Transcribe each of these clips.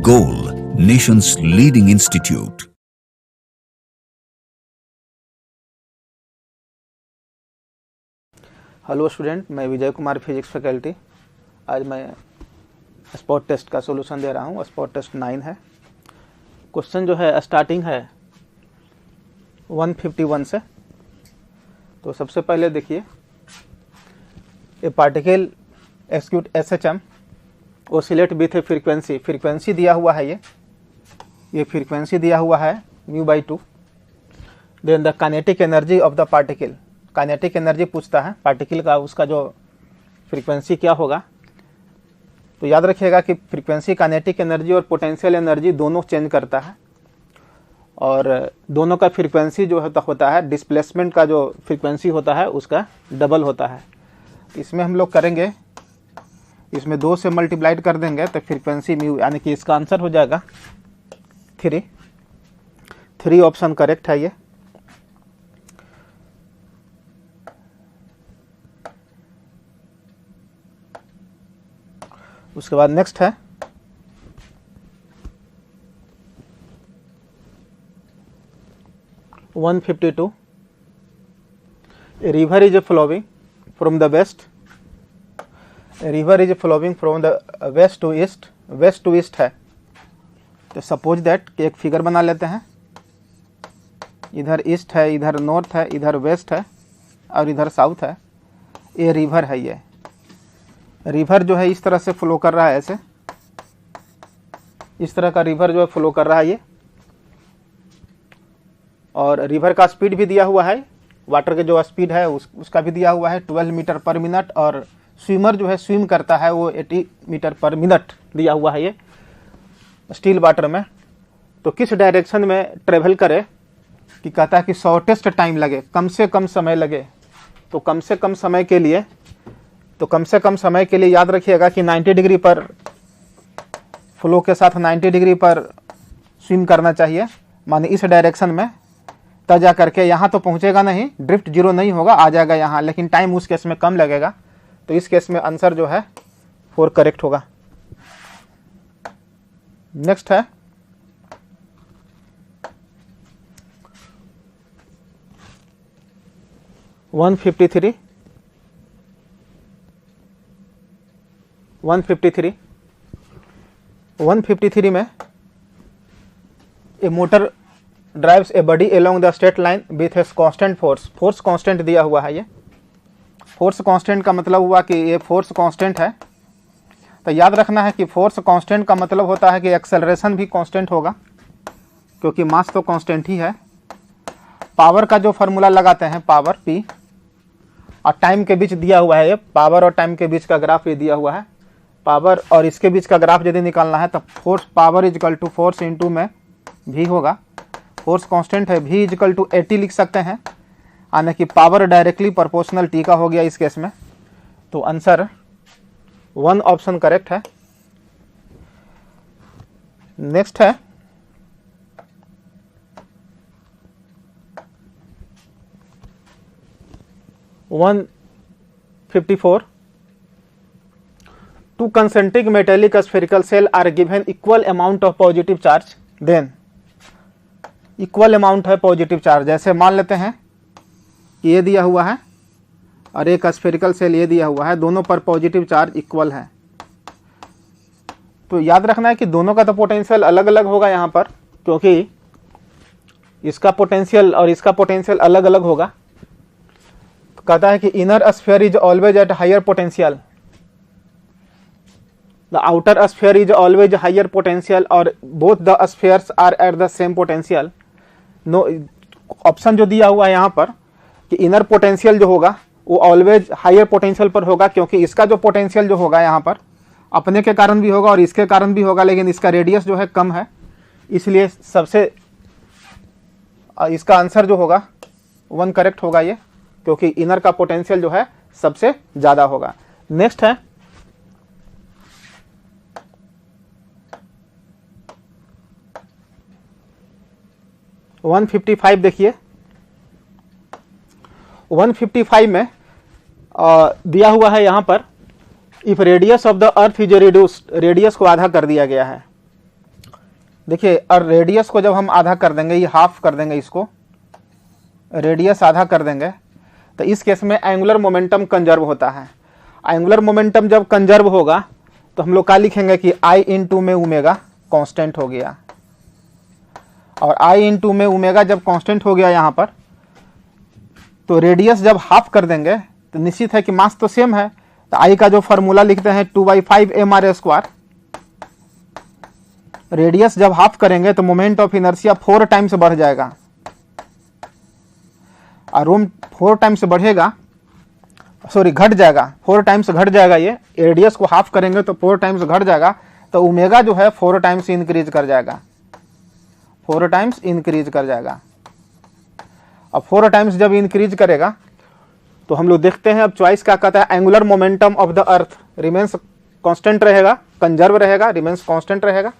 Goal, nation's leading institute. Hello student, मैं Vijay Kumar physics faculty. आज मैं स्पॉट टेस्ट का सॉल्यूशन दे रहा हूँ। स्पॉट टेस्ट 9 है। क्वेश्चन जो है स्टार्टिंग है 151 से। तो सबसे पहले देखिए, a particle execute SHM oscillate with a frequency दिया हुआ है। ये फ्रीक्वेंसी दिया हुआ है μ/2। Then the kinetic energy of the particle, kinetic energy पूछता है पार्टिकल का, उसका जो फ्रीक्वेंसी क्या होगा। तो याद रखिएगा कि फ्रीक्वेंसी काइनेटिक एनर्जी और पोटेंशियल एनर्जी दोनों चेंज करता है, और दोनों का फ्रीक्वेंसी जो होता है डिस्प्लेसमेंट का जो फ्रीक्वेंसी होता है उसका डबल होता है। इसमें हम लोग करेंगे, इसमें 2 से मल्टीप्लाइड कर देंगे तो फ्रीक्वेंसी म्यू, यानी कि इसका आंसर हो जाएगा 3 ऑप्शन करेक्ट है ये। उसके बाद नेक्स्ट है 152। A river is flowing from the west. A river is flowing from the west to east. West to east है। तो सपोज दैट कि एक फिगर बना लेते हैं। इधर ईस्ट है, इधर नॉर्थ है, इधर वेस्ट है और इधर साउथ है। ये रिवर है। ये रिवर जो है इस तरह से फ्लो कर रहा है, ऐसे इस तरह का रिवर जो है फ्लो कर रहा है ये। और रिवर का स्पीड भी दिया हुआ है, वाटर का जो स्पीड है उसका भी दिया हुआ है 12 मीटर पर मिनट। और स्विमर जो है स्विम करता है वो 80 मीटर पर मिनट दिया हुआ है ये स्टील वाटर में। तो किस डायरेक्शन में ट्रेवल करे कि कहता है कि शॉर्टेस्ट टाइम लगे, कम से कम समय लगे। तो कम से कम समय के लिए याद रखिएगा कि 90 डिग्री पर फ्लो के साथ 90 डिग्री पर स्विम करना चाहिए, माने इस डायरेक्शन में। तब जा करके यहाँ तो पहुँचेगा नहीं, ड्रिफ्ट जीरो नहीं होगा, आ जाएगा यहाँ, लेकिन टाइम उस केस में कम लगेगा। तो इस केस में आंसर जो है 4 करेक्ट होगा। नेक्स्ट है 153। 153 में a motor drives a body along the straight line with a constant force constant दिया हुआ है। ये फोर्स कांस्टेंट का मतलब हुआ कि ये फोर्स कांस्टेंट है। तो याद रखना है कि फोर्स कांस्टेंट का मतलब होता है कि एक्सेलरेशन भी कांस्टेंट होगा, क्योंकि मास तो कांस्टेंट ही है। पावर का जो फॉर्मूला लगाते हैं, पावर P, और टाइम के बीच दिया हुआ है ये, पावर और टाइम के बीच का ग्राफ ये दिया हुआ है। पावर और इसके बीच का ग्राफ यदि निकालना है तो force power equal to force into में V होगा। फोर्स कांस्टेंट है, V इजकल टू 80 लिख सकते हैं, यानी कि पावर डायरेक्टली प्रोपोर्शनल T का हो गया इस केस में। तो आंसर 1 ऑप्शन करेक्ट है। नेक्स्ट है 154। 2 concentric metallic spherical cell are given equal amount of positive charge, then equal amount है पॉजिटिव चार्ज। जैसे मान लेते हैं कि ये दिया हुआ है और एक स्फेरिकल सेल ये दिया हुआ है, दोनों पर पॉजिटिव चार्ज इक्वल है। तो याद रखना है कि दोनों का तो पोटेंशियल अलग अलग होगा यहाँ पर, क्योंकि इसका पोटेंशियल और इसका पोटेंशियल अलग अलग होगा। तो कहता है कि inner sphere is always at higher potential, the outer sphere is always higher potential, और both the spheres are at the same potential. No option जो दिया हुआ है यहाँ पर कि इनर पोटेंशियल जो होगा वो ऑलवेज हायर पोटेंशियल पर होगा, क्योंकि इसका जो पोटेंशियल जो होगा यहाँ पर अपने के कारण भी होगा और इसके कारण भी होगा, लेकिन इसका रेडियस जो है कम है, इसलिए सबसे इसका आंसर जो होगा 1 करेक्ट होगा ये, क्योंकि इनर का पोटेंशियल जो है सबसे ज़्यादा होगा। नेक्स्ट है 155। देखिए 155 में दिया हुआ है यहाँ पर if radius of the earth is reduced, radius को आधा कर दिया गया है, देखिए, और रेडियस को जब हम आधा कर देंगे, ये हाफ कर देंगे, इसको रेडियस आधा कर देंगे, तो इस केस में एंगुलर मोमेंटम कंजर्व होता है। एंगुलर मोमेंटम जब कंजर्व होगा तो हम लोग क्या लिखेंगे कि आई इंटू में ओमेगा कांस्टेंट हो गया, और आई इंटू में ओमेगा जब कांस्टेंट हो गया यहाँ पर, तो रेडियस जब हाफ कर देंगे तो निश्चित है कि मास तो सेम है, तो आई का जो फॉर्मूला लिखते हैं 2/5 mr²। रेडियस जब हाफ करेंगे तो मोमेंट ऑफ इनर्शिया 4 टाइम्स बढ़ जाएगा, और रूम 4 टाइम्स बढ़ेगा, सॉरी घट जाएगा, 4 टाइम्स घट जाएगा। ये रेडियस को हाफ करेंगे तो 4 टाइम्स घट जाएगा, तो ओमेगा जो है 4 टाइम्स इंक्रीज कर जाएगा, 4 टाइम्स इंक्रीज कर जाएगा। अब 4 टाइम्स जब इंक्रीज करेगा तो हम लोग देखते हैं अब चॉइस क्या कहता है, angular momentum of the earth remains constant रहेगा, कंजर्व रहेगा, रिमेन्स कांस्टेंट रहेगा।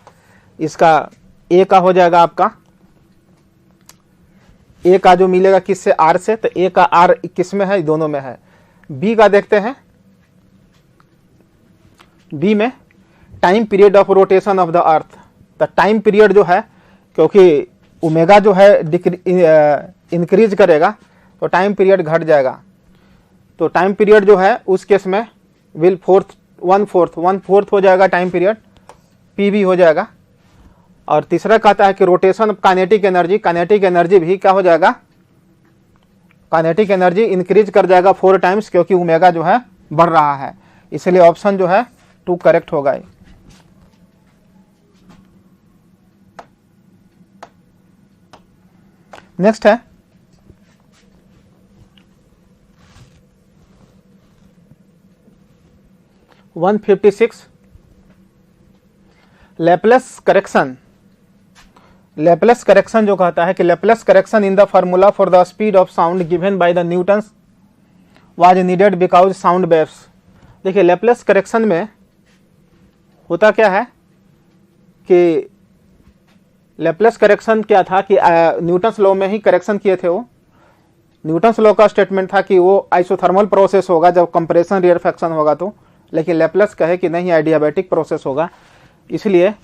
इसका ए का हो जाएगा आपका, ए का जो मिलेगा किससे, आर से, तो ए का आर किस में है, दोनों में है। बी का देखते हैं, बी में time period of rotation of the अर्थ, तो टाइम पीरियड जो है, क्योंकि ओमेगा जो है इंक्रीज करेगा तो टाइम पीरियड घट जाएगा, तो टाइम पीरियड जो है उस केस में विल 1/4 हो जाएगा टाइम पीरियड, पी भी हो जाएगा। और तीसरा कहता है कि rotation kinetic energy, kinetic energy भी क्या हो जाएगा, काइनेटिक एनर्जी इंक्रीज कर जाएगा 4 टाइम्स, क्योंकि ओमेगा जो है बढ़ रहा है, इसलिए ऑप्शन जो है 2 करेक्ट होगा। नेक्स्ट है लैपलेस करेक्शन। लैपलेस करेक्शन जो कहता है कि Laplace correction in the formula for the speed of sound given by the Newton's was needed because sound waves. देखिए, लैपलेस करेक्शन में होता क्या है कि लैपलेस करेक्शन क्या था कि न्यूटन्स लॉ में ही करेक्शन किए थे। वो न्यूटन्स लॉ का स्टेटमेंट था कि वो आइसोथर्मल प्रोसेस होगा जब कंप्रेशन रियरफेक्शन होगा तो, लेकिन लैपलेस कहे कि नहीं, एडियाबैटिक प्रोसेस होगा। इसलिए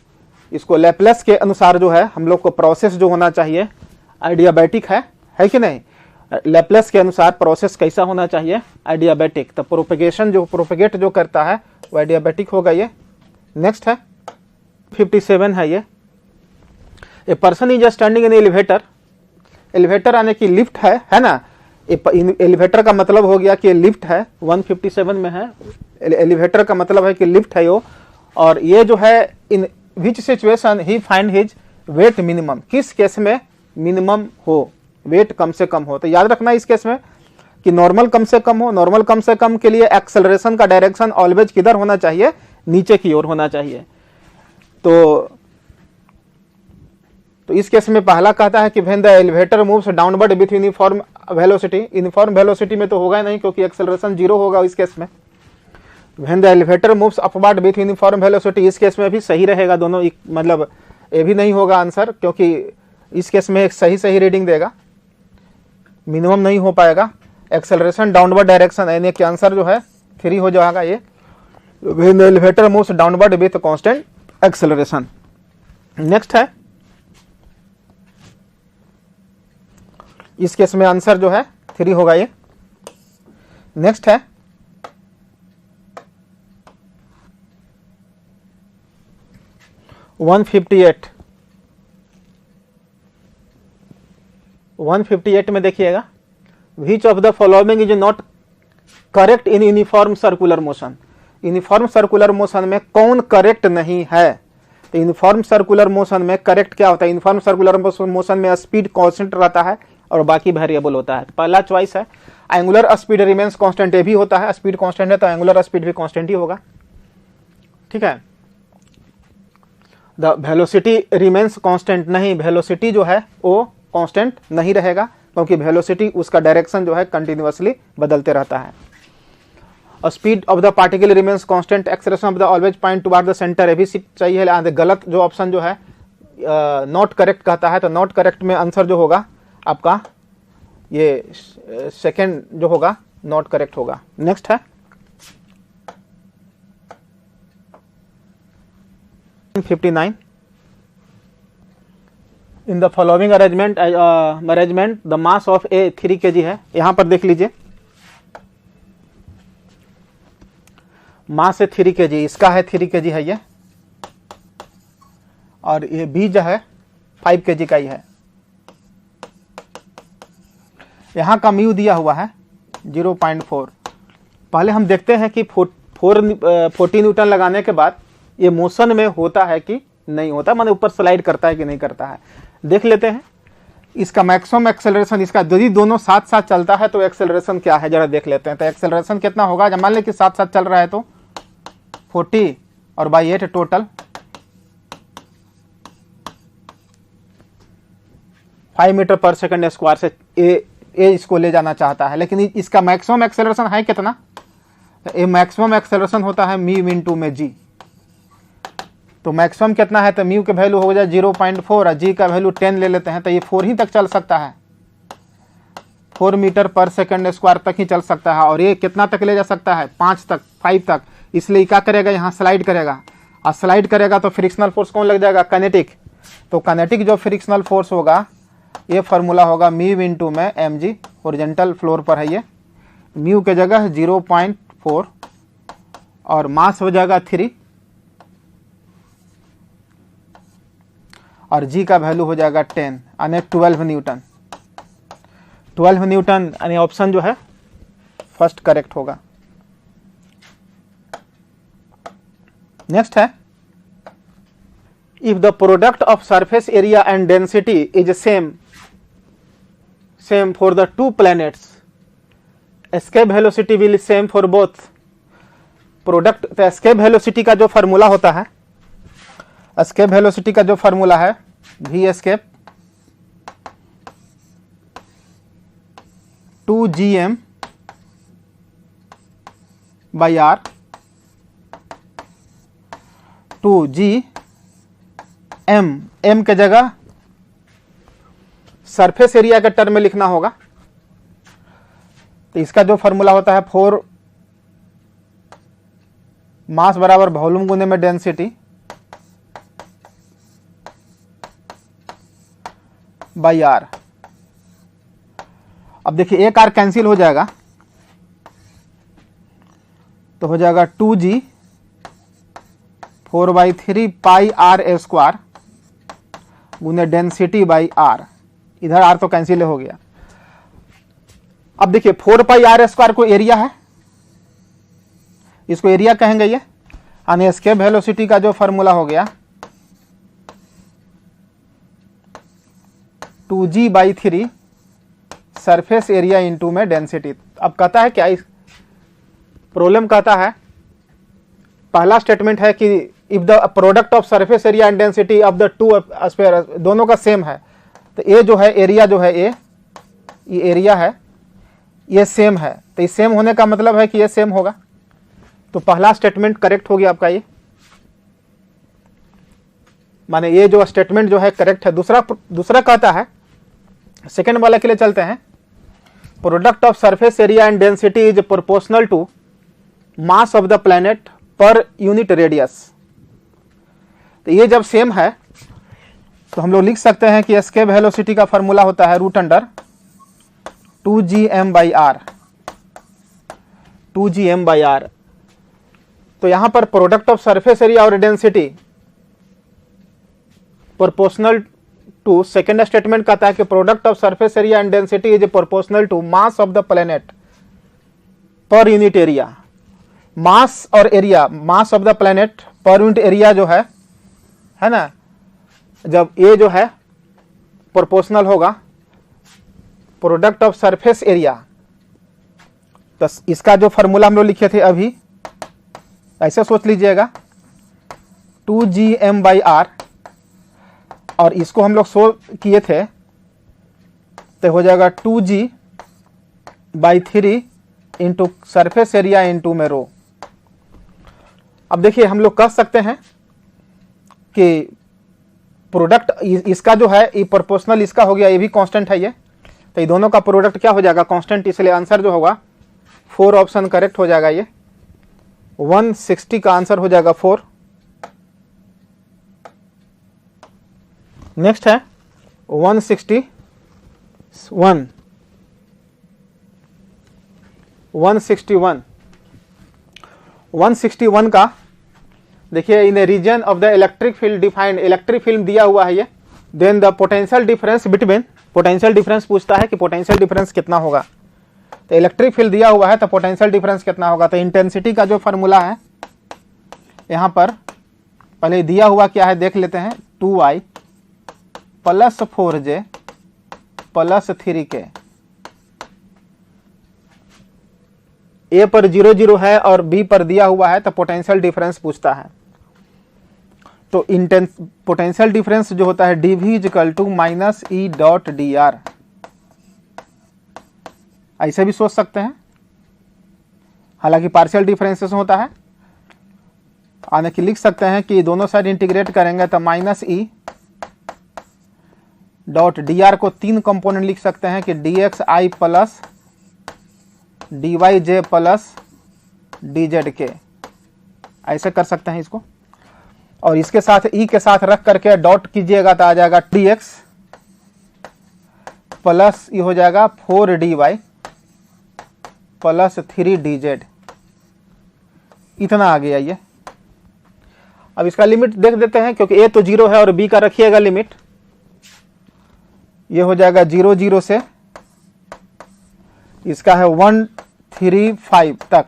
इसको लैपलेस के अनुसार जो है हम लोग को प्रोसेस जो होना चाहिए एडियाबैटिक है कि नहीं, लैपलेस के अनुसार प्रोसेस कैसा होना चाहिए, एडियाबैटिक। तो प्रोपेगेशन जो प्रोपेगेट जो करता है वो एडियाबैटिक होगा। ये नेक्स्ट है 57 है। ये a person is standing in elevator, elevator आने की लिफ्ट है ना, एलिवेटर का मतलब हो गया कि लिफ्ट है, 157 में है, एलिवेटर का मतलब है कि लिफ्ट है वो, और ये जो है in which situation he find his weight minimum, किस केस में मिनिमम हो, वेट कम से कम हो। तो याद रखना इस केस में कि नॉर्मल कम से कम हो, नॉर्मल कम से कम के लिए एक्सेलरेशन का डायरेक्शन ऑलवेज किधर होना चाहिए, नीचे की ओर होना चाहिए। तो इस केस में पहला कहता है कि when the elevator moves downward with uniform velocity, uniform velocity में तो होगा नहीं क्योंकि एक्सेलरेशन 0 होगा इस केस में। When the elevator moves upward with uniform velocity, इस केस में भी सही रहेगा दोनों, मतलब ये भी नहीं होगा आंसर, क्योंकि इस केस में एक सही रीडिंग देगा, मिनिमम नहीं हो पाएगा। एक्सेलरेशन डाउनवर्ड डायरेक्शन, यानी कि आंसर जो है 3 हो जाएगा ये, when the elevator moves downward with constant acceleration. Next है, इस केस में आंसर जो है 3 होगा ये। नेक्स्ट है 158 में देखिएगा, which of the following is not correct in uniform circular motion. Uniform circular motion में कौन करेक्ट नहीं है, तो यूनिफॉर्म सर्कुलर मोशन में करेक्ट क्या होता है, यूनिफॉर्म सर्कुलर मोशन में स्पीड कांस्टेंट रहता है और बाकी वेरिएबल होता है। पहला चॉइस है एंगुलर स्पीड रिमेन्स कांस्टेंट, ये भी होता है, स्पीड कांस्टेंट है तो एंगुलर स्पीड भी कांस्टेंट ही होगा, ठीक है। द वेलोसिटी रिमेन्स कांस्टेंट, नहीं, वेलोसिटी जो है वो कांस्टेंट नहीं रहेगा, क्योंकि वेलोसिटी उसका डायरेक्शन जो है कंटिन्यूअसली बदलते रहता है। और speed of the particle remains constant, acceleration of the always point toward the centre, ये भी चाहिए। गलत जो ऑप्शन जो है नॉट करेक्ट कहता है, तो नॉट करेक्ट में आंसर जो होगा आपका ये सेकेंड जो होगा नॉट करेक्ट होगा। नेक्स्ट है 59, in the following arrangement the mass of A 3 kg है। यहां पर देख लीजिए मास है 3 kg, इसका है 3 kg है ये, और ये बी जो है 5 kg का ही है। यहां का म्यू दिया हुआ है 0.4। पहले हम देखते हैं कि 40 न्यूटन लगाने के बाद ये मोशन में होता है कि नहीं होता, माने ऊपर स्लाइड करता है कि नहीं करता है। देख लेते हैं इसका मैक्सिमम एक्सेलरेशन, इसका यदि दोनों साथ साथ चलता है तो एक्सेलरेशन क्या है जरा देख लेते हैं। तो एक्सेलरेशन कितना होगा, जब मान लें कि साथ साथ चल रहा है तो 40 और बाई 8 टोटल 5 मीटर पर सेकंड स्क्वायर से ए इसको ले जाना चाहता है। लेकिन इसका मैक्सिमम एक्सेलरेशन है कितना, ए मैक्सिमम एक्सेलरेशन होता है म्यू इनटू में जी। तो मैक्सिमम कितना है, तो म्यू के वैल्यू हो जाए 0.4 और जी का वैल्यू 10 ले लेते हैं, तो ये 4 ही तक चल सकता है, 4 मीटर पर सेकंड स्क्वायर तक ही चल सकता है। और ये कितना तक ले जा सकता है, 5 तक, 5 तक। इसलिए क्या करेगा, यहाँ स्लाइड करेगा, और स्लाइड करेगा तो फ्रिक्शनल फोर्स कौन लग जाएगा, काइनेटिक। तो काइनेटिक जो फ्रिक्शनल फोर्स होगा ये फार्मूला होगा म्यू इनटू में एम जी, हॉरिजॉन्टल फ्लोर पर है ये, म्यू के जगह 0.4 और मास हो जाएगा 3 और जी का वैल्यू हो जाएगा 10 यानी 12 न्यूटन। 12 न्यूटन यानी ऑप्शन जो है फर्स्ट करेक्ट होगा। नेक्स्ट है, if the product of surface area and density is same for the two planets, escape velocity will same for both. Product, तो एस्केप वेलोसिटी का जो फार्मूला होता है, एस्केप वेलोसिटी का जो फार्मूला है V escape 2gm by R 2g m के जगह सरफेस एरिया के टर्म में लिखना होगा। तो इसका जो फॉर्मूला होता है 4 मास बराबर वॉल्यूम गुने में डेंसिटी बाई आर। अब देखिए एक आर कैंसिल हो जाएगा तो हो जाएगा 2g 4/3 पाई आर स्क्वायर गुने डेंसिटी बाई आर। इधर आर तो कैंसिल हो गया। अब देखिए 4 पाई आर स्क्वायर को एरिया है, इसको एरिया कहेंगे ये। यानी एस्केप वेलोसिटी का जो फॉर्मूला हो गया 2g/3 सरफेस एरिया इनटू में डेंसिटी। अब कहता है क्या, इस प्रॉब्लम कहता है, पहला स्टेटमेंट है कि if the product of surface area and density of the to sphere दोनों का सेम है, तो ये जो है एरिया जो है ये एरिया है, ये सेम है। तो ये सेम होने का मतलब है कि ये सेम होगा। तो पहला स्टेटमेंट करेक्ट हो गया आपका ये, माने ये जो स्टेटमेंट जो है करेक्ट है। दूसरा कहता है, सेकंड वाला के लिए चलते हैं, product of surface area and density is proportional to mass of the planet per unit radius. तो ये जब सेम है तो हम लोग लिख सकते हैं कि एस्केप वेलोसिटी का फॉर्मूला होता है √2gm/r 2gm/r। तो यहां पर प्रोडक्ट ऑफ सरफेस एरिया और density proportional to, second statement कहता है कि product of surface area and density is proportional to mass of the planet per unit area. Mass और area, mass of the planet per unit area जो है ना, जब ये जो है प्रोपोर्शनल होगा प्रोडक्ट ऑफ सरफेस एरिया, तो इसका जो फॉर्मूला हम लोग लिखे थे अभी ऐसे सोच लीजिएगा 2gm/r, और इसको हम लोग सो किए थे तो हो जाएगा 2g/3 into surface area into में रो। अब देखिए हम लोग कह सकते हैं कि प्रोडक्ट इसका जो है ये प्रोपोर्शनल इसका हो गया, ये भी कांस्टेंट है ये, तो ये दोनों का प्रोडक्ट क्या हो जाएगा, कांस्टेंट। इसलिए आंसर जो होगा 4 ऑप्शन करेक्ट हो जाएगा। ये 160 का आंसर हो जाएगा 4। नेक्स्ट है, 161 का देखिए, in a region of the electric field defined, electric field दिया हुआ है ये, then the potential difference between, potential difference पूछता है कि पोटेंशियल डिफरेंस कितना होगा। तो इलेक्ट्रिक फील्ड दिया हुआ है तो पोटेंशियल डिफरेंस कितना होगा। तो इंटेंसिटी का जो फॉर्मूला है यहाँ पर पहले दिया हुआ क्या है देख लेते हैं, 2i plus 4j plus 3k। ए पर 0 0 है और बी पर दिया हुआ है तो पोटेंशियल डिफरेंस पूछता है। तो पोटेंशियल डिफरेंस जो होता है dv equal to minus E dot D R, ऐसे भी सोच सकते हैं, हालांकि पार्शियल डिफरेंशिएशन होता है। आने की लिख सकते हैं कि दोनों साइड इंटीग्रेट करेंगे तो minus E dot D are को 3 कंपोनेंट लिख सकते हैं कि dx i plus dy j plus dz k, ऐसे कर सकते हैं इसको। और इसके साथ ई के साथ रख करके डॉट कीजिएगा तो आ जाएगा dx प्लस ये हो जाएगा 4dy प्लस 3dz, इतना आ गया ये। अब इसका लिमिट देख देते हैं, क्योंकि ए तो 0 है और बी का रखिएगा लिमिट, ये हो जाएगा 0 0 से इसका है 135 तक,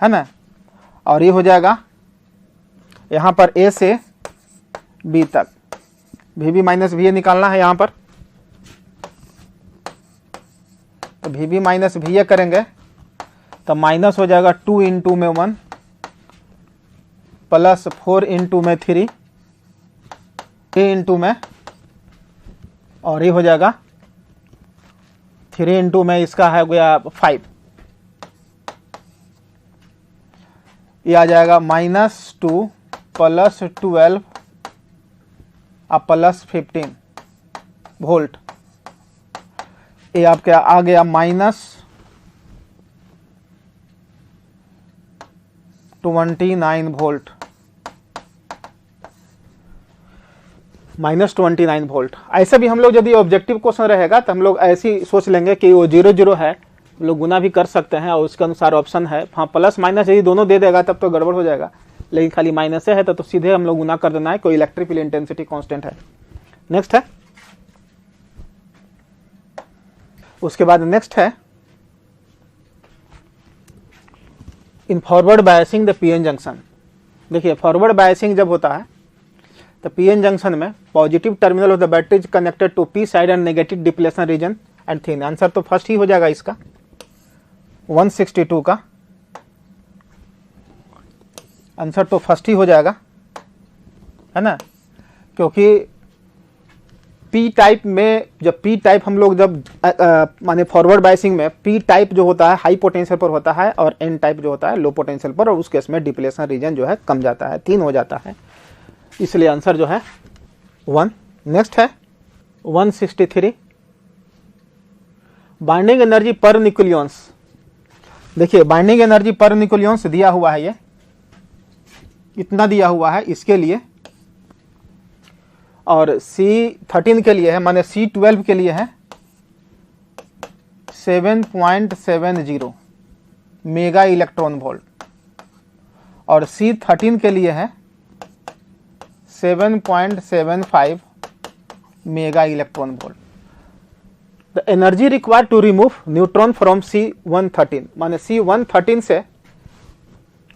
है ना। और ये हो जाएगा यहां पर ए से बी तक, V B minus V A निकालना है यहां पर। तो V B minus V A करेंगे तो माइनस हो जाएगा 2 इंटू में 1 प्लस 4 इंटू में 3 इंटू में, और ये हो जाएगा 3 इंटू में इसका है गया 5, ये आ जाएगा -2 प्लस 12 प्लस 15 वोल्ट। ये आपके आ गया -29 वोल्ट, -29 वोल्ट। ऐसे भी हम लोग यदि ऑब्जेक्टिव क्वेश्चन रहेगा तो हम लोग ऐसे ही सोच लेंगे कि वो 0 0 है, हम लोग गुना भी कर सकते हैं और उसके अनुसार ऑप्शन है। हाँ, प्लस माइनस यदि दोनों दे देगा तब तो गड़बड़ हो जाएगा, लेकिन खाली माइनस है तो सीधे हम लोग गुना कर देना है, कोई इलेक्ट्रिक फील्ड इंटेंसिटी कांस्टेंट है। नेक्स्ट है, उसके बाद नेक्स्ट है in forward biasing the PN junction. देखिए, फॉरवर्ड बायसिंग जब होता है तो पीएन जंक्शन में positive terminal of the battery is connected to P side and negative depletion region and thin. Answer तो फर्स्ट ही हो जाएगा इसका, 162 का आंसर तो फर्स्ट ही हो जाएगा, है ना। क्योंकि पी टाइप में, जब पी टाइप हम लोग जब माने फॉरवर्ड बायसिंग में पी टाइप जो होता है हाई पोटेंशियल पर होता है और एन टाइप जो होता है लो पोटेंशियल पर, और उस केस में डिप्लेशन रीजन जो है कम जाता है, 3 हो जाता है, इसलिए आंसर जो है 1। नेक्स्ट है 163 बाइंडिंग एनर्जी पर न्यूक्लियंस। देखिए, बाइंडिंग एनर्जी पर न्यूक्लियंस दिया हुआ है, ये इतना दिया हुआ है इसके लिए, और C13 के लिए है, माने C12 के लिए है 7.70 मेगा इलेक्ट्रॉन वोल्ट, और C13 के लिए है 7.75 mega electron volt. The energy required to remove neutron from C113, माने C113 से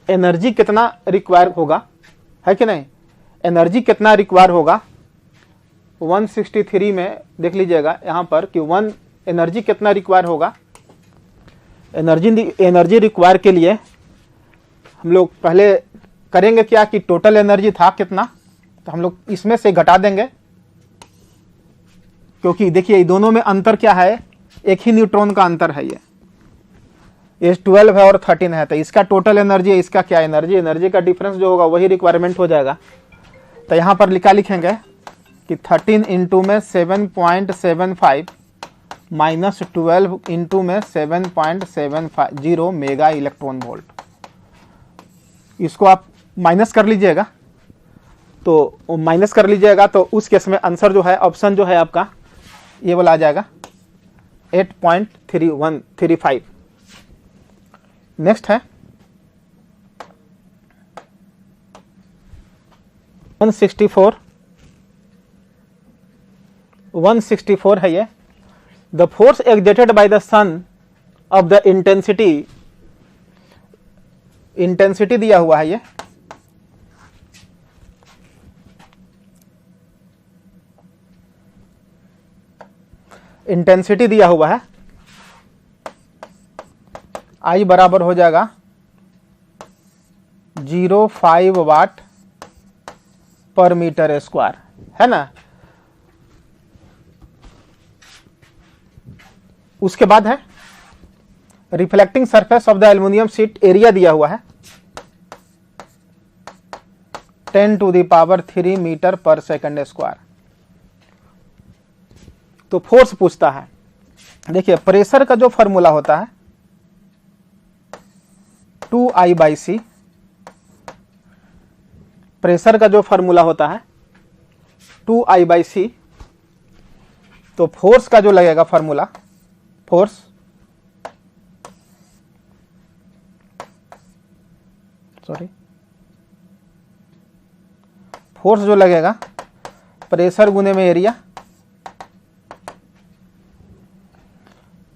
एनर्जी कितना रिक्वायर होगा, है कि नहीं, एनर्जी कितना रिक्वायर होगा 163 में देख लीजिएगा यहाँ पर कि एनर्जी कितना रिक्वायर होगा। एनर्जी रिक्वायर के लिए हम लोग पहले करेंगे क्या कि टोटल एनर्जी था कितना, तो हम लोग इसमें से घटा देंगे, क्योंकि देखिए दोनों में अंतर क्या है, एक ही न्यूट्रॉन का अंतर है, ये 12 है और 13 है, तो इसका टोटल एनर्जी है, इसका क्या एनर्जी का डिफरेंस जो होगा वही रिक्वायरमेंट हो जाएगा। तो यहाँ पर लिखेंगे कि 13 इंटू में 7.75 माइनस 12 इंटू में 7.70 मेगा इलेक्ट्रॉन वोल्ट। इसको आप माइनस कर लीजिएगा तो माइनस कर लीजिएगा, तो उस केस में आंसर जो है ऑप्शन जो है आपका ये वाला आ जाएगा 8.3135। नेक्स्ट है 164 है ये। The force exerted by the son of the intensity दिया हुआ है ये, इंटेंसिटी दिया हुआ है, I बराबर हो जाएगा 0.5 वाट पर मीटर स्क्वायर, है ना। उसके बाद है reflecting surface of the aluminium sheet, area दिया हुआ है 10⁻³ मीटर पर सेकंड स्क्वायर। तो फोर्स पूछता है। देखिए प्रेशर का जो फॉर्मूला होता है 2I/c, प्रेशर का जो फॉर्मूला होता है 2I/c, तो फोर्स का जो लगेगा फॉर्मूला, फोर्स फोर्स जो लगेगा प्रेशर गुने में एरिया,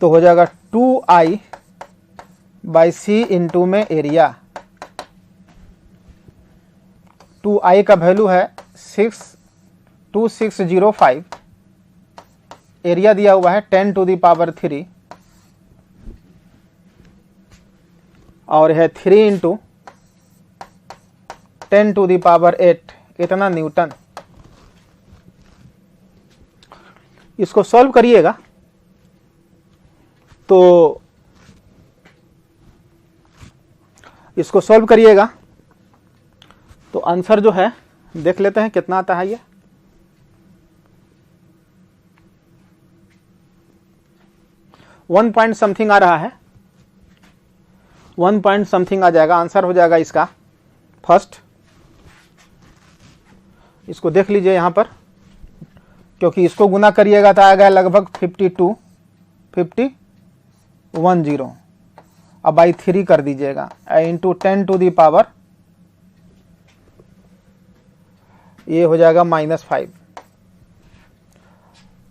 तो हो जाएगा 2I/c इंटू में एरिया। 2I का वैल्यू है 62605, एरिया दिया हुआ है 10⁻³ और है 3 इंटू 10⁸, इतना न्यूटन। इसको सॉल्व करिएगा तो आंसर जो है देख लेते हैं कितना आता है ये। 1 पॉइंट समथिंग आ रहा है, 1 पॉइंट समथिंग आ जाएगा। आंसर हो जाएगा इसका फर्स्ट, इसको देख लीजिए यहाँ पर, क्योंकि इसको गुना करिएगा तो आएगा लगभग 52,50 अब बाई 3 कर दीजिएगा इंटू 10⁻, ये हो जाएगा -5।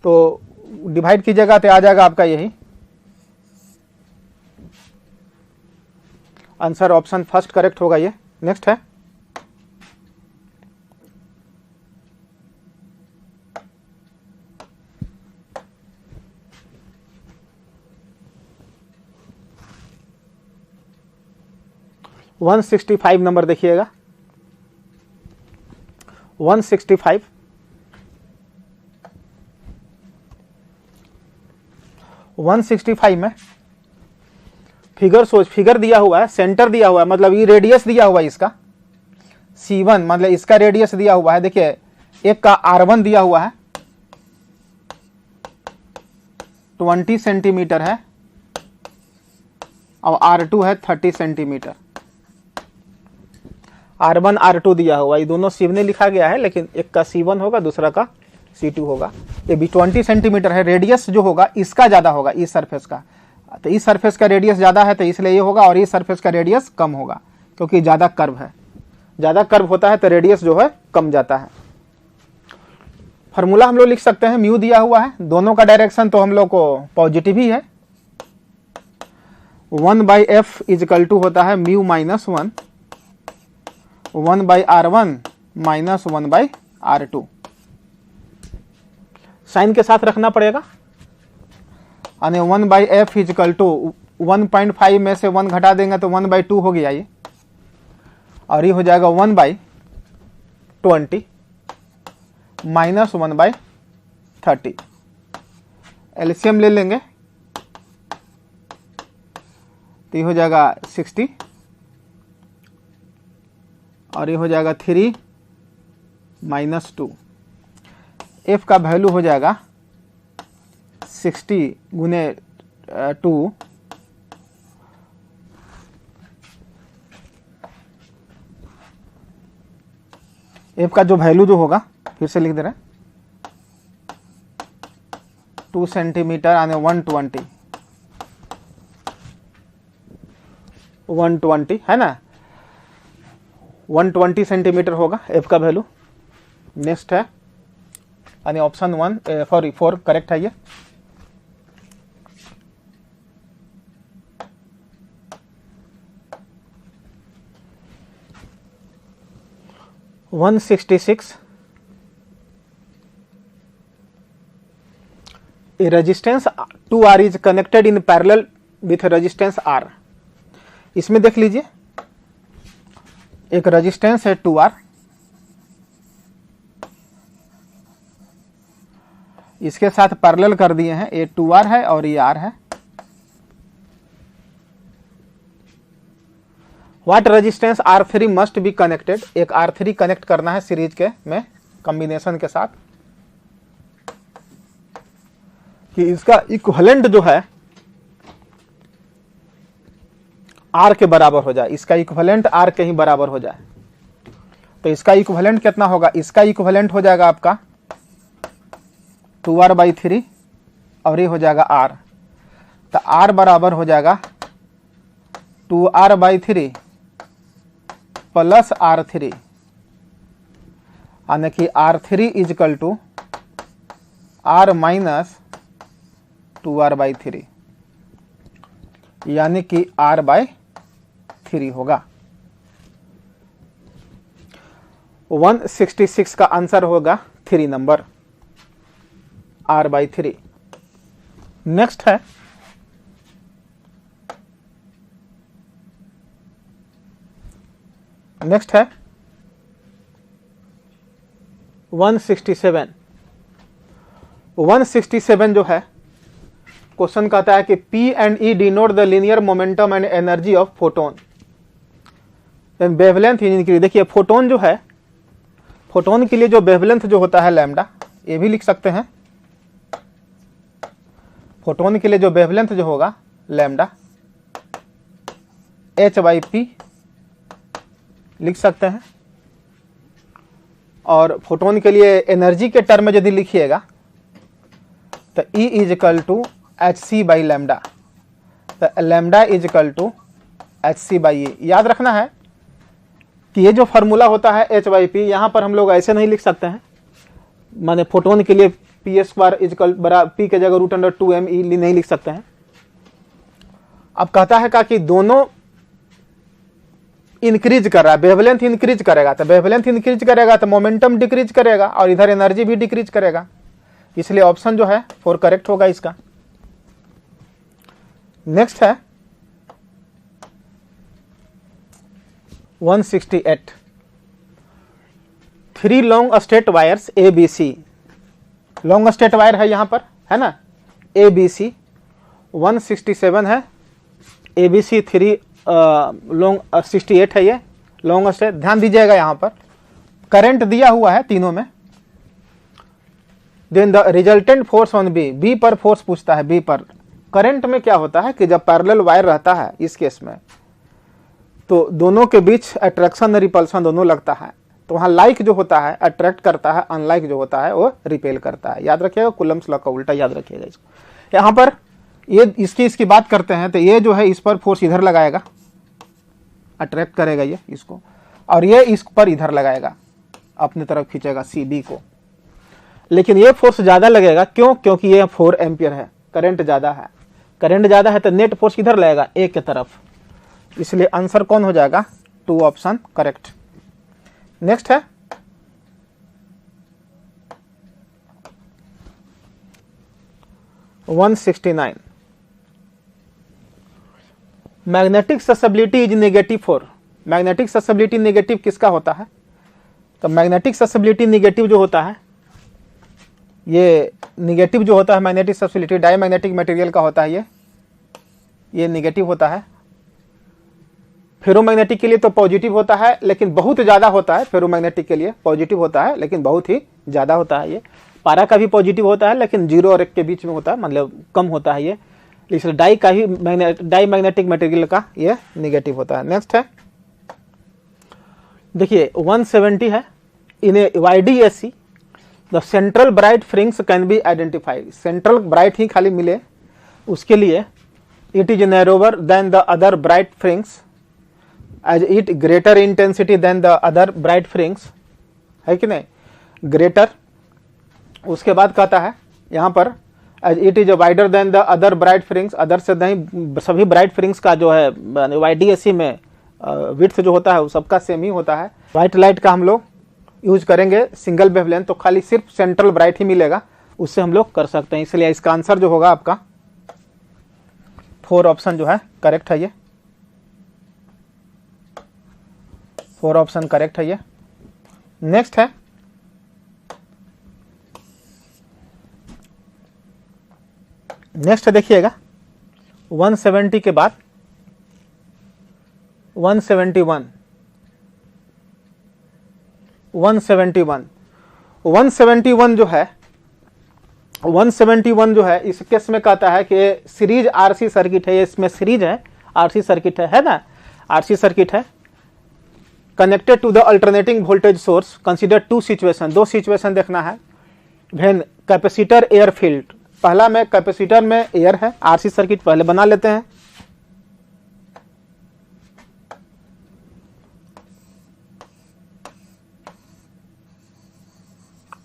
तो डिवाइड कीजिएगा तो आ जाएगा आपका यही आंसर, ऑप्शन फर्स्ट करेक्ट होगा ये। नेक्स्ट है 165 नंबर देखिएगा। 165 में फिगर दिया हुआ है, सेंटर दिया हुआ है, मतलब ये रेडियस दिया हुआ है इसका C1, मतलब इसका रेडियस दिया हुआ है। देखिए एक का R1 दिया हुआ है 20 सेंटीमीटर है और R2 है 30 सेंटीमीटर। R1 R2 दिया हुआ, ये दोनों सिवने लिखा गया है, लेकिन एक का C1 होगा दूसरा का C2 होगा। ये भी 20 सेंटीमीटर है। रेडियस जो होगा इसका ज्यादा होगा, इस सरफेस का, तो इस सरफेस का रेडियस ज्यादा है तो इसलिए ये होगा, और इस सरफेस का रेडियस कम होगा क्योंकि ज्यादा कर्व है। ज्यादा कर्व होता है तो रेडियस जो है कम जाता है। फॉर्मूला हम लोग लिख सकते हैं, म्यू दिया हुआ है, दोनों का डायरेक्शन तो हम लोग को पॉजिटिव ही है। 1/f इजकल टू होता है mu -1, 1/r1 minus 1/r2। Sign के साथ रखना पड़ेगा, यानी 1/f इजकल टू 1.5 में से 1 घटा देंगे तो 1/2 हो गया ये, और ये हो जाएगा 1/20 माइनस 1/30। एलसीएम ले लेंगे तो ये हो जाएगा 60 और ये हो जाएगा 3 - 2। f का वैल्यू हो जाएगा 60 गुने 2 = एफ का जो वैल्यू जो होगा फिर से लिख दे रहे हैं 2 सेंटीमीटर यानी 120 है ना, 120 सेंटीमीटर होगा एफ का वैल्यू। नेक्स्ट है यानी ऑप्शन 4 करेक्ट है ये। A resistance 2R is connected in parallel with resistance R। इसमें देख लीजिए एक रेजिस्टेंस है 2R, इसके साथ पैरेलल कर दिए हैं, ये 2R है और ये R है। What resistance R3 must be connected, एक R3 कनेक्ट करना है सीरीज के में कॉम्बिनेशन के साथ कि इसका इक्विवेलेंट जो है R के बराबर हो जाए, इसका इक्विवेलेंट R के ही बराबर हो जाए। तो इसका इक्विवेलेंट कितना होगा, इसका इक्विवेलेंट हो जाएगा आपका 2R/3 और ये हो जाएगा R। तो R बराबर हो जाएगा 2R/3 प्लस R3 यानी कि R3 is equal to R minus 2R/3 यानी कि R/3 होगा। 166 का आंसर होगा 3 नंबर R/3। नेक्स्ट है नेक्स्ट है 167। 167 जो है क्वेश्चन कहता है कि P and E denote the linear momentum and energy of photon then wavelength is increase. देखिए फोटोन जो है, फोटोन के लिए जो वेवलेंथ जो होता है लैम्डा, ये भी लिख सकते हैं। फोटोन के लिए जो वेवलेंथ जो होगा लैम्डा h/p लिख सकते हैं। और फोटोन के लिए एनर्जी के टर्म में यदि लिखिएगा तो E इजकल टू hc/λ, तो लैम्डा इजकल टू hc/e। याद रखना है कि ये जो फार्मूला होता है h/p, यहाँ पर हम लोग ऐसे नहीं लिख सकते हैं, माने फोटोन के लिए p² इजकल बराबर p के जगह √2m/e नहीं लिख सकते हैं। अब कहता है कि दोनों इंक्रीज कर रहा है, वेवलेंथ इंक्रीज करेगा, तो वेवलेंथ इंक्रीज करेगा तो मोमेंटम डिक्रीज करेगा और इधर एनर्जी भी डिक्रीज करेगा, इसलिए ऑप्शन जो है 4 करेक्ट होगा इसका। नेक्स्ट है 168। 3 long straight wires ABC, long straight wire है यहां पर, है ना, ABC 167 है, ABC 3 लॉन्ग 68 है, ये लॉन्ग स्ट्रेट। ध्यान दीजिएगा यहां पर करंट दिया हुआ है तीनों में। Then the resultant force on B पर फोर्स पूछता है, बी पर। करंट में क्या होता है कि जब पैरेलल वायर रहता है इस केस में तो दोनों के बीच अट्रैक्शन रिपल्सन दोनों लगता है, तो वहां लाइक जो होता है अट्रैक्ट करता है, अनलाइक जो होता है वो रिपेल करता है। याद रखिएगा, कूलम्स लॉ का उल्टा याद रखिएगा इसको। यहां पर ये इसकी बात करते हैं तो ये जो है इस पर फोर्स इधर लगाएगा, अट्रैक्ट करेगा ये इसको, और ये इस पर इधर लगाएगा, अपनी तरफ खींचेगा CB को। लेकिन ये फोर्स ज्यादा लगेगा, क्यों? क्योंकि ये 4 एम्पियर है, करंट ज्यादा है। करंट ज्यादा है तो नेट फोर्स किधर लगेगा? A के तरफ, इसलिए आंसर कौन हो जाएगा? 2 ऑप्शन करेक्ट। नेक्स्ट है 169। Magnetic susceptibility is negative 4। Magnetic susceptibility negative किसका होता है? तो मैग्नेटिक ससेबिलिटी नेगेटिव जो होता है, ये नेगेटिव जो होता है मैग्नेटिक ससेबिलिटी डायमैग्नेटिक मटेरियल का होता है, ये नेगेटिव होता है। फेरोमैग्नेटिक के लिए तो पॉजिटिव होता है, लेकिन बहुत ज्यादा होता है। फेरोमैग्नेटिक के लिए पॉजिटिव होता है लेकिन बहुत ही ज्यादा होता है। ये पारा का भी पॉजिटिव होता है लेकिन 0 और 1 के बीच में होता है, मतलब कम होता है ये। इसलिए डाई का ही डायमैग्नेटिक मटेरियल का ये नेगेटिव होता है। नेक्स्ट है देखिए 170 है, in a YDAC the central bright fringes can be identified, central bright ही खाली मिले उसके लिए it is narrower than the other bright fringes as it greater intensity than the other bright fringes, है कि नहीं, ग्रेटर। उसके बाद कहता है यहाँ पर as it is wider than the other bright fringes, other से नहीं, सभी ब्राइट फ्रिंग्स का जो है YDAC में विड्थ जो होता है वो सबका सेम ही होता है। वाइट लाइट का हम लोग यूज करेंगे सिंगल वेवलेंथ, तो खाली सिर्फ सेंट्रल ब्राइट ही मिलेगा, उससे हम लोग कर सकते हैं। इसलिए इसका आंसर जो होगा आपका 4 ऑप्शन जो है करेक्ट है, ये 4 ऑप्शन करेक्ट है ये। नेक्स्ट है देखिएगा 170 के बाद 171 जो है 171 जो है इस केस में कहता है कि सीरीज RC सर्किट है, इसमें सीरीज है RC सर्किट है ना, RC सर्किट है connected to the alternating voltage source, consider 2 situation, 2 situation देखना है। व्हेन कैपेसिटर एयर फील्ड, पहला में कैपेसिटर में एयर है, RC सर्किट पहले बना लेते हैं।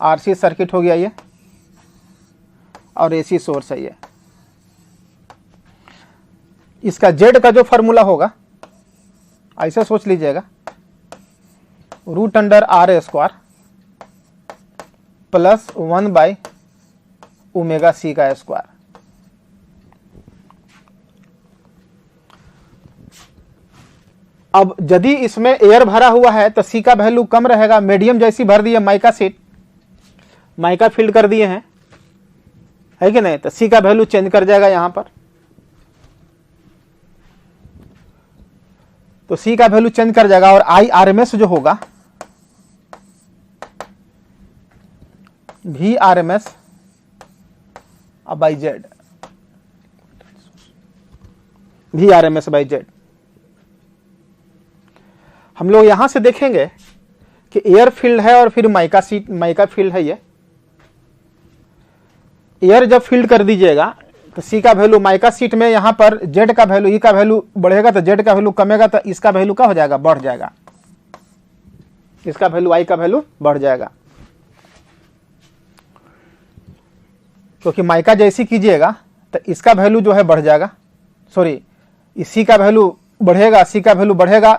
RC सर्किट हो गया ये, और AC सोर्स है ये। इसका Z का जो फॉर्मूला होगा ऐसे सोच लीजिएगा, √R² प्लस 1/ωc का स्क्वायर। अब यदि इसमें एयर भरा हुआ है तो C का वैल्यू कम रहेगा, मीडियम जैसी भर दी है, माइका सीट, माइका फील्ड कर दिए हैं, है कि नहीं, तो C का वैल्यू चेंज कर जाएगा यहां पर, तो C का वैल्यू चेंज कर जाएगा और IRMS जो होगा VRMS by Z, VRMS by Z। हम लोग यहां से देखेंगे कि एयर फील्ड है और फिर माइका फील्ड है ये। एयर जब फील्ड कर दीजिएगा तो C का वैल्यू माइका सीट में यहाँ पर Z का वैल्यू, E का वैल्यू बढ़ेगा तो Z का वैल्यू कमेगा, तो इसका वैल्यू क्या हो जाएगा, बढ़ जाएगा, इसका वैल्यू I का वैल्यू बढ़ जाएगा, क्योंकि माइका जैसी कीजिएगा तो इसका वैल्यू जो है बढ़ जाएगा, सॉरी C का वैल्यू बढ़ेगा, C का वैल्यू बढ़ेगा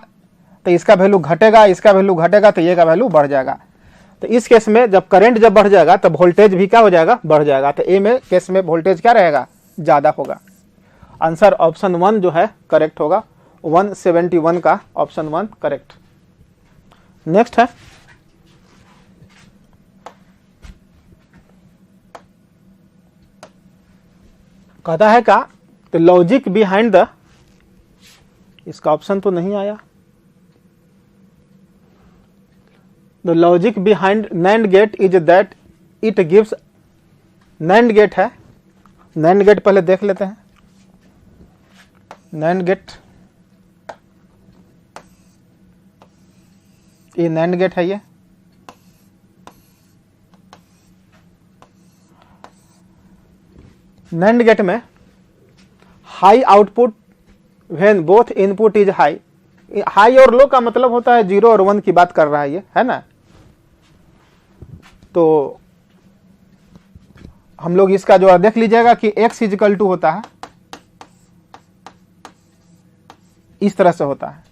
तो इसका वैल्यू घटेगा, इसका वैल्यू घटेगा तो ये का वैल्यू बढ़ जाएगा। तो इस केस में जब करंट जब बढ़ जाएगा तो वोल्टेज भी क्या हो जाएगा, बढ़ जाएगा। तो ए में केस में वोल्टेज क्या रहेगा, ज्यादा होगा। आंसर ऑप्शन 1 जो है करेक्ट होगा, 171 का ऑप्शन 1 करेक्ट। नेक्स्ट है कहता है का द लॉजिक बिहाइंड द, इसका ऑप्शन तो नहीं आया, the logic behind NAND gate is that it gives, NAND gate है, NAND गेट पहले देख लेते हैं। NAND गेट, ये NAND गेट है ये, NAND गेट में high output when both input is high, high और लो का मतलब होता है 0 और 1 की बात कर रहा है ये, है ना। तो हम लोग इसका जो देख लीजिएगा कि x = होता है, इस तरह से होता है।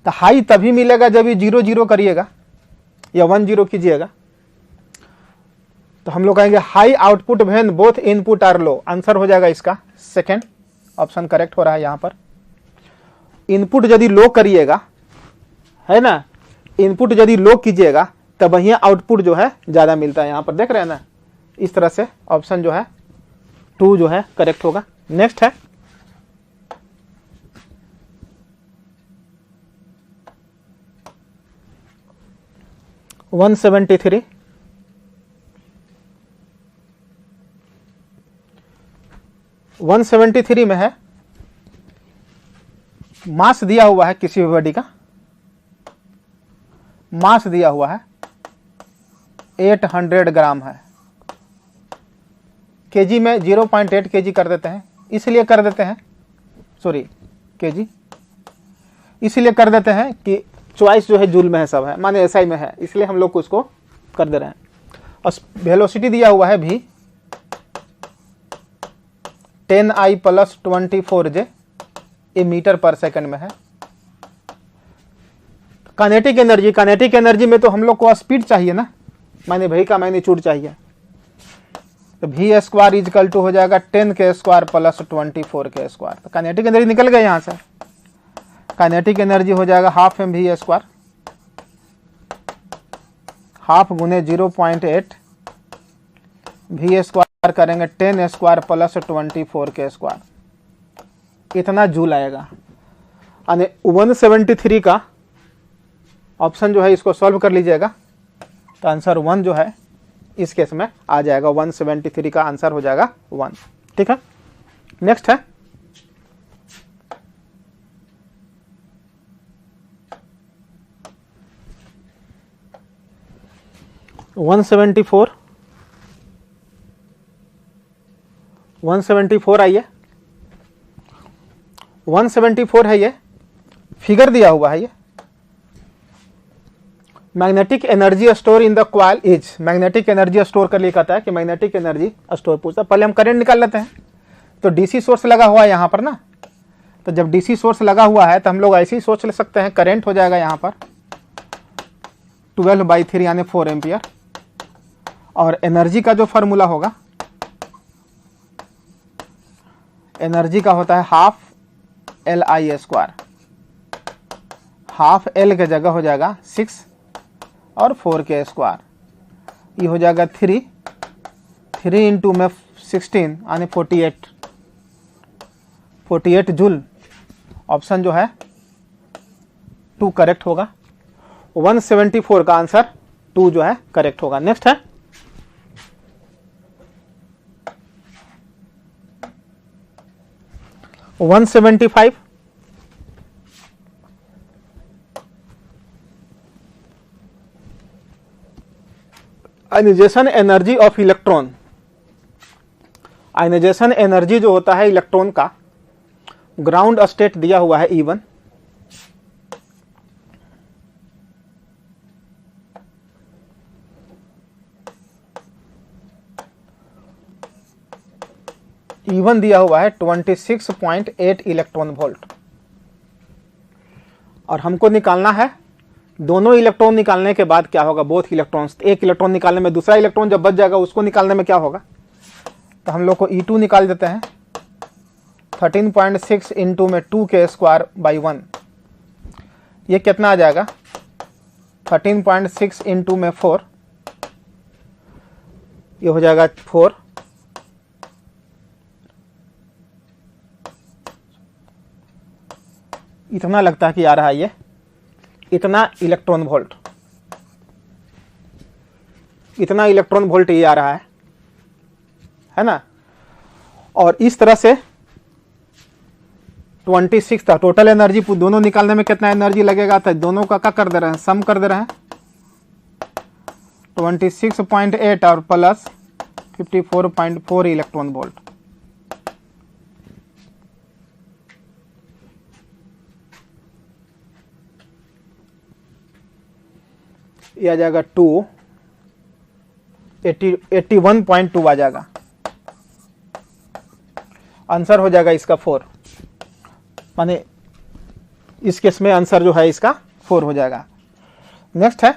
तो हाई तभी मिलेगा जब ये 0 0 करिएगा या 1 0 कीजिएगा, तो हम लोग कहेंगे high output when both input are low. Answer हो जाएगा इसका सेकंड ऑप्शन करेक्ट हो रहा है। यहां पर इनपुट यदि लो करिएगा, है ना, इनपुट यदि लो कीजिएगा तब वहीं आउटपुट जो है ज्यादा मिलता है। यहां पर देख रहे हैं ना, इस तरह से ऑप्शन जो है 2 जो है करेक्ट होगा। नेक्स्ट है (173) 173 में है, मास दिया हुआ है, किसी भी बॉडी का मास दिया हुआ है 800 ग्राम है। केजी में 0.8 केजी कर देते हैं, इसलिए कर देते हैं, सॉरी केजी इसलिए कर देते हैं कि चॉइस जो है जूल में है, सब है, माने एसआई में है, इसलिए हम लोग को उसको कर दे रहे हैं। और वेलोसिटी दिया हुआ है भी 10I + 24J, ये मीटर पर सेकंड में है। काइनेटिक एनर्जी में तो हम लोग को स्पीड चाहिए ना, माने भाई का मैग्नीट्यूड चाहिए, तो v² = हो जाएगा 10k² + 24k²। तो काइनेटिक एनर्जी निकल गए यहाँ से, काइनेटिक एनर्जी हो जाएगा ½ mv², हाफ गुने 0.8 v² करेंगे 10² + 24k², इतना जूल आएगा। यानी 173 का ऑप्शन जो है इसको सॉल्व कर लीजिएगा तो आंसर 1 जो है इस केस में आ जाएगा। 173 का आंसर हो जाएगा 1। ठीक है, नेक्स्ट है वन 174 आइए, 174 है, ये फिगर दिया हुआ है। ये magnetic energy store in the coil is, magnetic energy store कर लिए कहता है कि मैग्नेटिक एनर्जी स्टोर पूछता। पहले हम करंट निकाल लेते हैं, तो डीसी सोर्स लगा हुआ है यहाँ पर ना, तो जब डीसी सोर्स लगा हुआ है तो हम लोग ऐसे ही सोच ले सकते हैं, करंट हो जाएगा यहाँ पर 12/3 यानी 4 एम्पियर, और एनर्जी का जो फॉर्मूला होगा, एनर्जी का होता है ½ LI², ½ L के जगह हो जाएगा 6 और 4k², ये हो जाएगा 3 इंटू में 16 यानी 48 जूल। ऑप्शन जो है 2 करेक्ट होगा। 174 का आंसर 2 जो है करेक्ट होगा। नेक्स्ट है one 175, ionisation energy of electron. Ionisation energy जो होता है इलेक्ट्रॉन का, ग्राउंड स्टेट दिया हुआ है E1, E1 दिया हुआ है 26.8 इलेक्ट्रॉन वोल्ट, और हमको निकालना है दोनों इलेक्ट्रॉन निकालने के बाद क्या होगा, बोथ इलेक्ट्रॉन्स। एक इलेक्ट्रॉन निकालने में दूसरा इलेक्ट्रॉन जब बच जाएगा उसको निकालने में क्या होगा, तो हम लोग को E2 निकाल देते हैं। 13.6 इंटू में 2k²/1, ये कितना आ जाएगा, 13.6 इंटू में 4, ये हो जाएगा 4, इतना लगता है कि आ रहा है ये, इतना इलेक्ट्रॉन वोल्ट, इतना इलेक्ट्रॉन वोल्ट ये आ रहा है ना। और इस तरह से 26 था टोटल एनर्जी, दोनों निकालने में कितना एनर्जी लगेगा, तो दोनों का क्या कर दे रहे हैं, सम कर दे रहे हैं। 26.8 और प्लस 54.4 इलेक्ट्रॉन वोल्ट, ये आ जाएगा 81.2 आ जाएगा। आंसर हो जाएगा इसका 4, माने इस केस में आंसर जो है इसका 4 हो जाएगा। नेक्स्ट है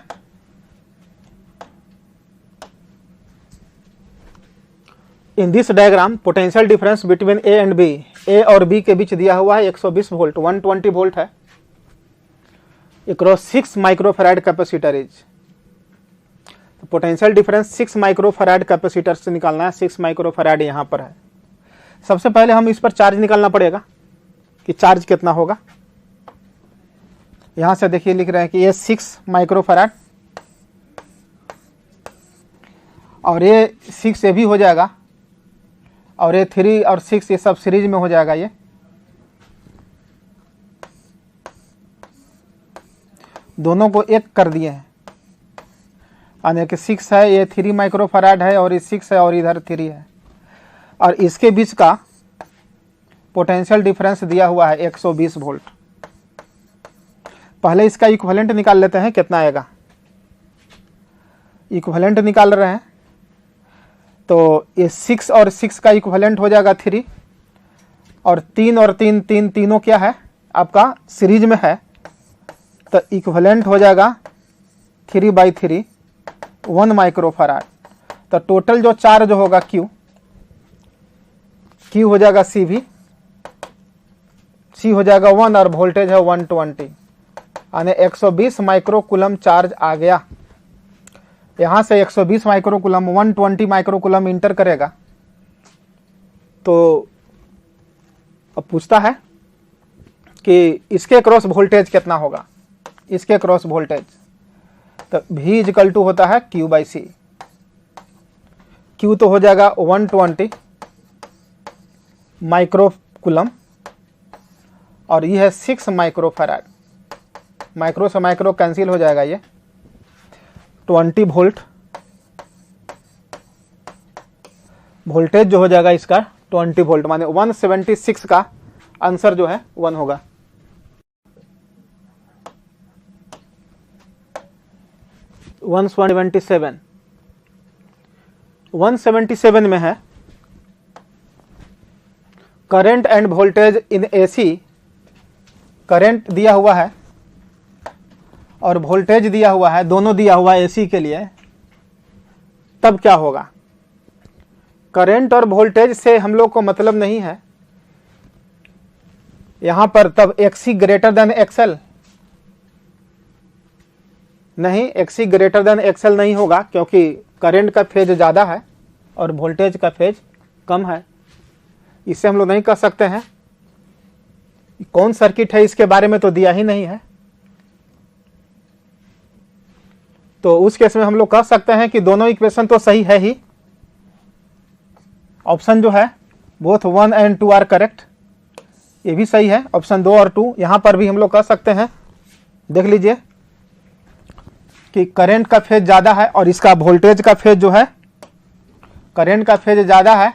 in this diagram potential difference between A and B, A और बी के बीच दिया हुआ है 120 वोल्ट, 120 वोल्ट है, अक्रॉस 6 माइक्रोफैराड कैपेसिटर इज। तो पोटेंशियल डिफरेंस 6 माइक्रोफैराड कैपेसिटर से निकालना है। 6 माइक्रोफैराड यहाँ पर है। सबसे पहले हम इस पर चार्ज निकालना पड़ेगा कि चार्ज कितना होगा। यहां से देखिए लिख रहे हैं कि ये 6 माइक्रोफैराड और ये 6 ये भी हो जाएगा, और ये 3 और 6 ये सब सीरीज में हो जाएगा। ये दोनों को एक कर दिए हैं, यानी कि 6 है, ये 3 माइक्रोफराड है और ये 6 है और इधर 3 है, और इसके बीच का पोटेंशियल डिफरेंस दिया हुआ है 120 वोल्ट। पहले इसका इक्विवेलेंट निकाल लेते हैं, कितना आएगा। इक्विवेलेंट निकाल रहे हैं तो ये 6 और 6 का इक्विवेलेंट हो जाएगा 3, और 3 और 3 तीनों क्या है आपका सीरीज में है, तो इक्विवेलेंट हो जाएगा 3/3 1 माइक्रोफराड। तो टोटल जो चार्ज होगा Q हो जाएगा C हो जाएगा 1 और वोल्टेज है 120, यानी 120 माइक्रोकूलम चार्ज आ गया। यहाँ से 120 माइक्रोकूलम 120 माइक्रोकूलम इंटर करेगा। तो अब पूछता है कि इसके क्रॉस वोल्टेज कितना होगा, इसके क्रॉस वोल्टेज। तो V इक्वल टू होता है Q/C। Q तो हो जाएगा 120 माइक्रोकूलम और ये है 6 माइक्रोफराड। माइक्रो से माइक्रो कैंसिल हो जाएगा, ये 20 वोल्ट। वोल्टेज जो हो जाएगा इसका 20 वोल्ट, माने 176 का आंसर जो है 1 होगा। वन 177 में है करंट एंड वोल्टेज इन AC। करंट दिया हुआ है और वोल्टेज दिया हुआ है, दोनों दिया हुआ है AC के लिए। तब क्या होगा, करंट और वोल्टेज से हम लोग को मतलब नहीं है यहां पर। तब XC ग्रेटर देन XL नहीं, XC ग्रेटर देन XL नहीं होगा, क्योंकि करंट का फेज ज़्यादा है और वोल्टेज का फेज कम है। इससे हम लोग नहीं कह सकते हैं। कौन सर्किट है इसके बारे में तो दिया ही नहीं है, तो उस केस में हम लोग कह सकते हैं कि दोनों इक्वेशन तो सही है ही। ऑप्शन जो है बोथ 1 and 2 आर करेक्ट, ये भी सही है। ऑप्शन 2 और 2 यहां पर भी हम लोग कह सकते हैं। देख लीजिए कि करंट का फेज ज़्यादा है और इसका वोल्टेज का फेज जो है, करंट का फेज ज़्यादा है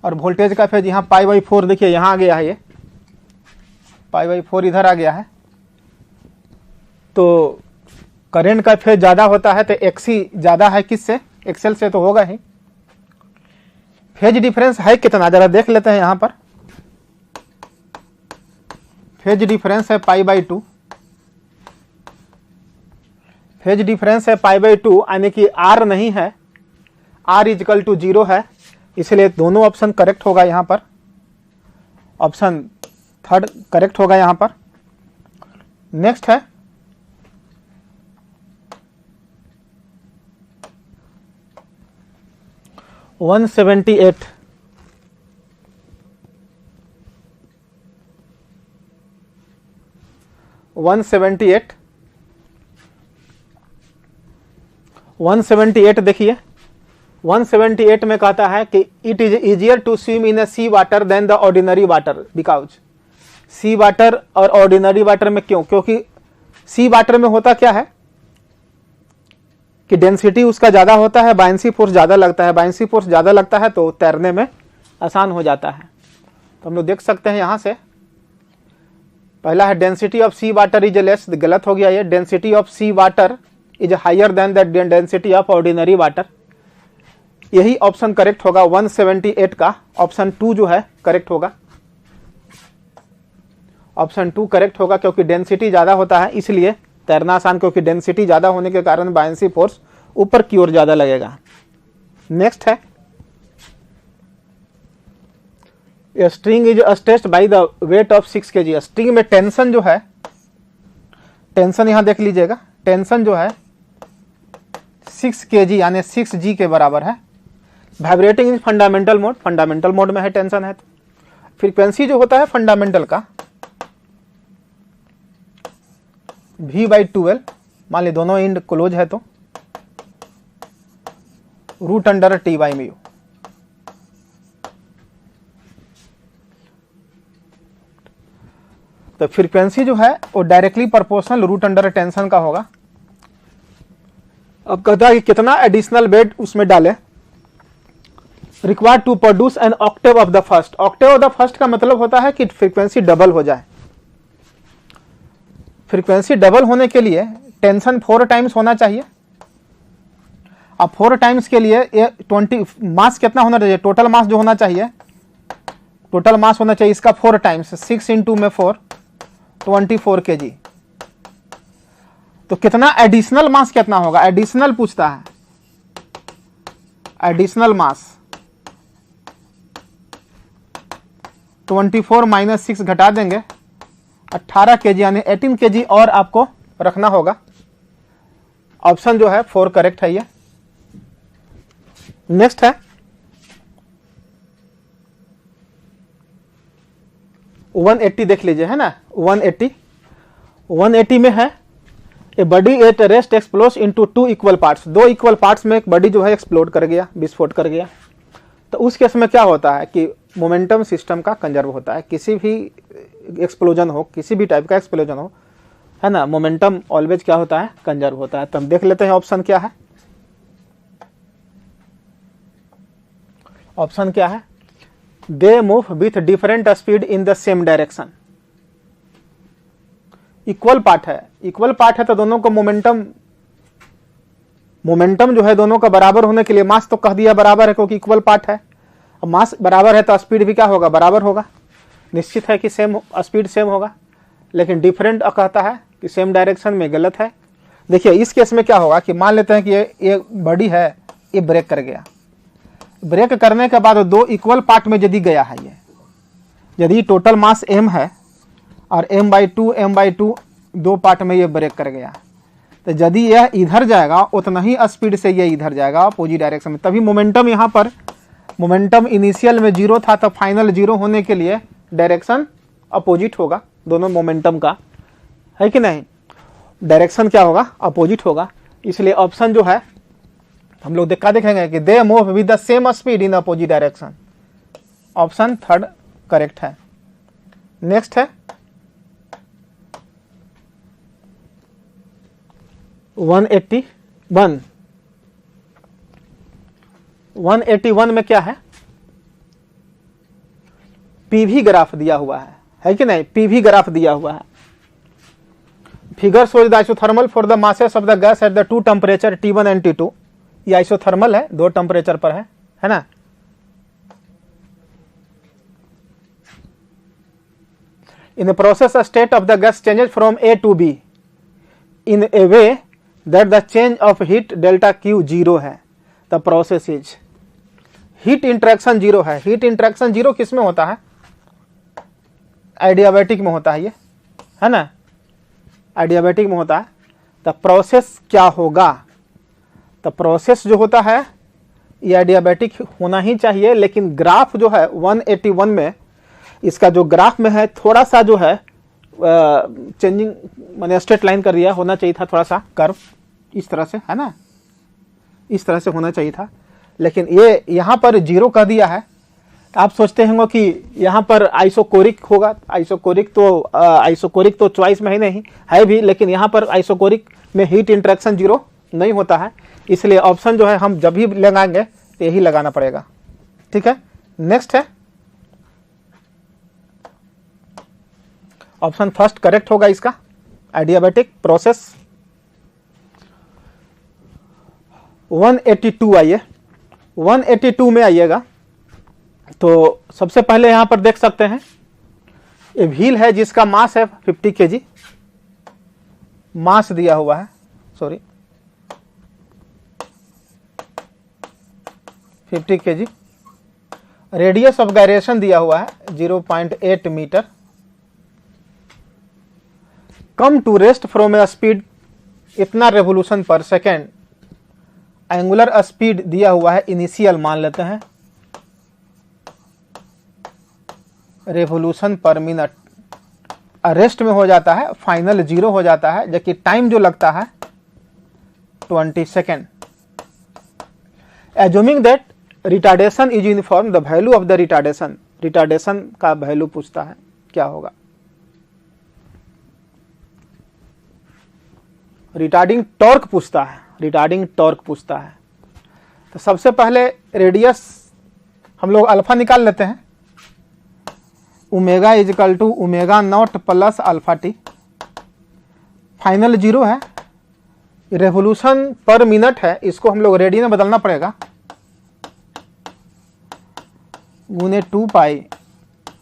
और वोल्टेज का फेज यहाँ π/4 देखिए यहाँ आ गया है, ये π/4 इधर आ गया है। तो करंट का फेज ज़्यादा होता है तो XC ज़्यादा है किससे, XL से तो होगा ही। फेज डिफरेंस है कितना जरा देख लेते हैं। यहाँ पर फेज डिफरेंस है π/2, फेज डिफरेंस है π/2, यानी कि R नहीं है, R इक्वल टू 0 है, इसलिए दोनों ऑप्शन करेक्ट होगा। यहाँ पर ऑप्शन 3 करेक्ट होगा यहाँ पर। नेक्स्ट है 178। 178 देखिए, 178 में कहता है कि it is easier to swim in sea water than the ordinary water because. Sea water और ऑर्डिनरी वाटर में क्यों, क्योंकि सी वाटर में होता क्या है कि डेंसिटी उसका ज़्यादा होता है, बायंसी फोर्स ज़्यादा लगता है। बायंसी फोर्स ज़्यादा लगता है तो तैरने में आसान हो जाता है। तो हम लोग देख सकते हैं यहाँ से, पहला है density of sea water is less, गलत हो गया ये। Density of sea water is higher than the density of ordinary water. यही ऑप्शन करेक्ट होगा 178 का। ऑप्शन 2 जो है करेक्ट होगा, ऑप्शन 2 करेक्ट होगा, क्योंकि डेंसिटी ज़्यादा होता है इसलिए तैरना आसान, क्योंकि डेंसिटी ज़्यादा होने के कारण बायंसी फोर्स ऊपर की ओर ज़्यादा लगेगा। नेक्स्ट है string is stretched by the weight of 6 kg। String में टेंशन जो है, टेंशन यहां देख लीजिएगा, टेंशन जो है 6 kg यानी 6G के बराबर है। वाइब्रेटिंग इन फंडामेंटल मोड, फंडामेंटल मोड में है टेंशन है। फ्रीक्वेंसी जो होता है फंडामेंटल का V/12, मान ली दोनों एंड क्लोज है तो √T/μ। तो फ्रीक्वेंसी जो है वो डायरेक्टली प्रोपोर्शनल √अंडर टेंशन का होगा। अब कहता है कि कितना एडिशनल वेट उसमें डाले। Required to produce an octave of the first. Octave of the first का मतलब होता है कि फ्रीक्वेंसी डबल हो जाए। फ्रीक्वेंसी डबल होने के लिए टेंशन 4 टाइम्स होना चाहिए। अब 4 टाइम्स के लिए ये 20 मास कितना होना चाहिए, टोटल मास जो होना चाहिए, टोटल मास होना चाहिए इसका 4 टाइम्स, 6 × में 4 24 kg। तो कितना एडिशनल मास कितना होगा, एडिशनल पूछता है, एडिशनल मास 24 - 6 घटा देंगे 18 kg यानी 18 kg और आपको रखना होगा। ऑप्शन जो है 4 करेक्ट है ये। नेक्स्ट है 180, देख लीजिए है ना 180 में है a body at rest explode into 2 equal parts. 2 equal parts में एक बॉडी जो है एक्सप्लोड कर गया, विस्फोट कर गया। तो उस केस में क्या होता है कि मोमेंटम सिस्टम का कंजर्व होता है। किसी भी एक्सप्लोजन हो, किसी भी टाइप का एक्सप्लोजन हो, है ना, मोमेंटम ऑलवेज क्या होता है, कंजर्व होता है। तो हम देख लेते हैं ऑप्शन क्या है। ऑप्शन क्या है, they move with different speed in the same direction. Equal part है, इक्वल पार्ट है तो दोनों को मोमेंटम जो है दोनों का बराबर होने के लिए मास तो कह दिया बराबर है क्योंकि इक्वल पार्ट है। अब मास बराबर है तो स्पीड भी क्या होगा, बराबर होगा। निश्चित है कि सेम स्पीड सेम होगा, लेकिन डिफरेंट कहता है कि सेम डायरेक्शन में, गलत है। देखिए इस केस में क्या होगा कि मान लेते हैं कि ये बॉडी है, ये ब्रेक कर गया। ब्रेक करने के बाद 2 इक्वल पार्ट में यदि गया है, ये यदि टोटल मास m है और m/2 2 पार्ट में ये ब्रेक कर गया, तो यदि यह इधर जाएगा उतना ही स्पीड से ये इधर जाएगा अपोजिट डायरेक्शन में। तभी मोमेंटम यहाँ पर, मोमेंटम इनिशियल में 0 था तो फाइनल 0 होने के लिए डायरेक्शन अपोजिट होगा दोनों मोमेंटम का, है कि नहीं। डायरेक्शन क्या होगा, अपोजिट होगा। इसलिए ऑप्शन जो है हम लोग देखेंगे कि they move with the same speed in opposite direction. Option 3 correct है। नेक्स्ट है 181 में क्या है, पीवी ग्राफ दिया हुआ है कि नहीं, पीवी ग्राफ दिया हुआ है। Figure shows the isothermal for the masses of the gas at the 2 temperature T1 and T2। ये आइसोथर्मल है, 2 टेम्परेचर पर है ना। In the process state of the gas changes from A to B in A way that the change of heat delta Q 0 है। The process is, heat interaction 0 है। Heat interaction 0 किस में होता है, एडियाबैटिक में होता है, ये है ना, एडियाबैटिक में होता है। द प्रोसेस क्या होगा, तो प्रोसेस जो होता है ये एडियाबैटिक होना ही चाहिए, लेकिन ग्राफ जो है 181 में, इसका जो ग्राफ में है थोड़ा सा जो है चेंजिंग, मैंने स्ट्रेट लाइन कर दिया, होना चाहिए था थोड़ा सा कर्व इस तरह से, है ना, इस तरह से होना चाहिए था, लेकिन ये यहाँ पर 0 कर दिया है। आप सोचते होंगे कि यहाँ पर आइसोकोरिक होगा। आइसोकोरिक तो चॉइस में ही नहीं है भी, लेकिन यहाँ पर आइसोकोरिक में हीट इंटरेक्शन 0 नहीं होता है। इसलिए ऑप्शन जो है हम जब भी लगाएंगे तो यही लगाना पड़ेगा, ठीक है। नेक्स्ट है ऑप्शन 1 करेक्ट होगा इसका, एडियाबैटिक प्रोसेस। 182 आइए, 182 में आइएगा तो सबसे पहले यहां पर देख सकते हैं ये व्हील है जिसका मास है 50 kg, मास दिया हुआ है, sorry 50 kg। Radius of gyration दिया हुआ है 0.8 metre. Come to rest from a speed इतना revolution per second. Angular speed दिया हुआ है इनिशियल, मान लेते हैं रेवोल्यूशन पर मिनट। रेस्ट में हो जाता है, फाइनल 0 हो जाता है, जबकि टाइम जो लगता है 20 second. Assuming that retardation is uniform, the value of the retardation, retardation का वैल्यू पूछता है क्या होगा। रिटार्डिंग टॉर्क पूछता है, रिटार्डिंग टॉर्क पूछता है। तो सबसे पहले रेडियस हम लोग अल्फा निकाल लेते हैं। Omega equal to omega not plus alpha T, final 0 है। रेवोल्यूशन पर मिनट है, इसको हम लोग रेडियन में बदलना पड़ेगा, गुने 2 पाई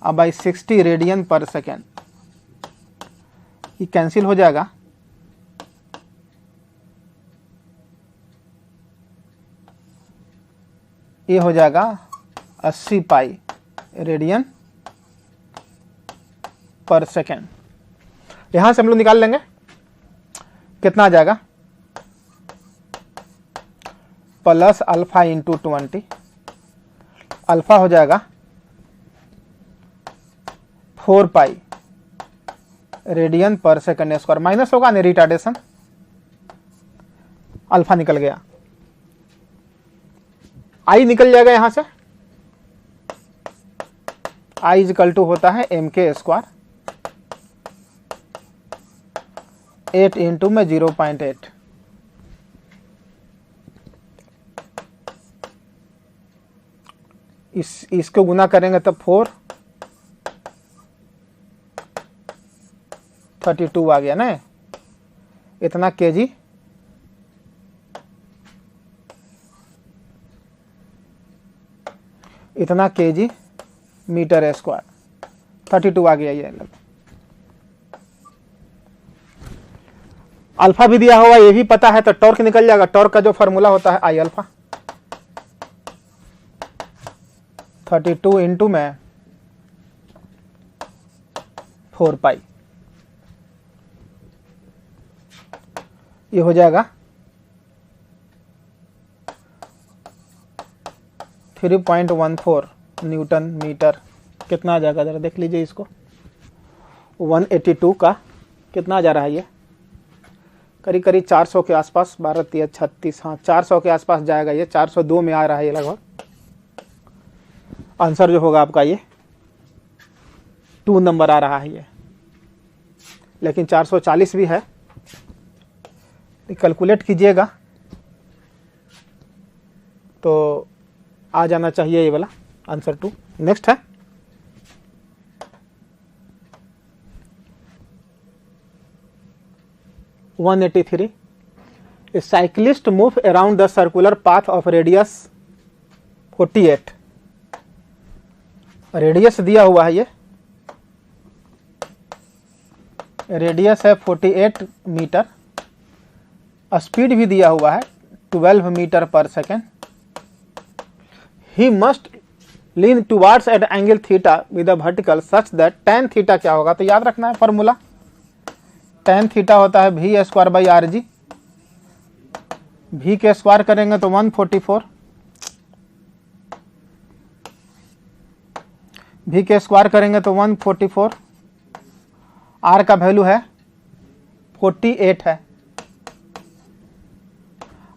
अब बाई 60 रेडियन पर सेकेंड। ये कैंसिल हो जाएगा, ये हो जाएगा 80 पाई रेडियन पर सेकेंड। यहां से हम लोग निकाल लेंगे कितना आ जाएगा, प्लस अल्फा इंटू 20, अल्फा हो जाएगा 4 पाई रेडियन पर सेकेंड स्क्वायर, माइनस होगा नहीं रिटार्डेशन, अल्फा निकल गया, आई निकल जाएगा यहां से। आई इजकल टू होता है एम के स्क्वायर, 8 इंटू में 0.8, इसको गुना करेंगे तब 432 आ गया ना, इतना केजी मीटर स्क्वायर, 32 आ गया ये। अल्फा भी दिया हुआ ये भी पता है, तो टॉर्क निकल जाएगा। टॉर्क का जो फॉर्मूला होता है आई अल्फा, 32 इंटू में 4 पाई, ये हो जाएगा 3.14 न्यूटन मीटर। कितना आ जाएगा जरा देख लीजिए इसको, 182 का कितना जा रहा है ये, करीब करीब 400 के आसपास, 12 3 36, हाँ 400 के आसपास जाएगा ये, 402 में आ रहा है ये लगभग। आंसर जो होगा आपका ये 2 नंबर आ रहा है ये, लेकिन 440 भी है, कैलकुलेट कीजिएगा तो आ जाना चाहिए ये वाला आंसर 2। नेक्स्ट है (183) A cyclist move around the circular path of radius 48। Radius दिया हुआ है, ये रेडियस है 48 मीटर, स्पीड भी दिया हुआ है 12 metre per second. He must lean towards at angle theta with a vertical such that tan theta क्या होगा, तो याद रखना है फॉर्मूला, tan थीटा होता है V square by R G, V के स्क्वायर करेंगे तो 144, वी के स्क्वायर करेंगे तो 144, आर का वैल्यू है 48 है,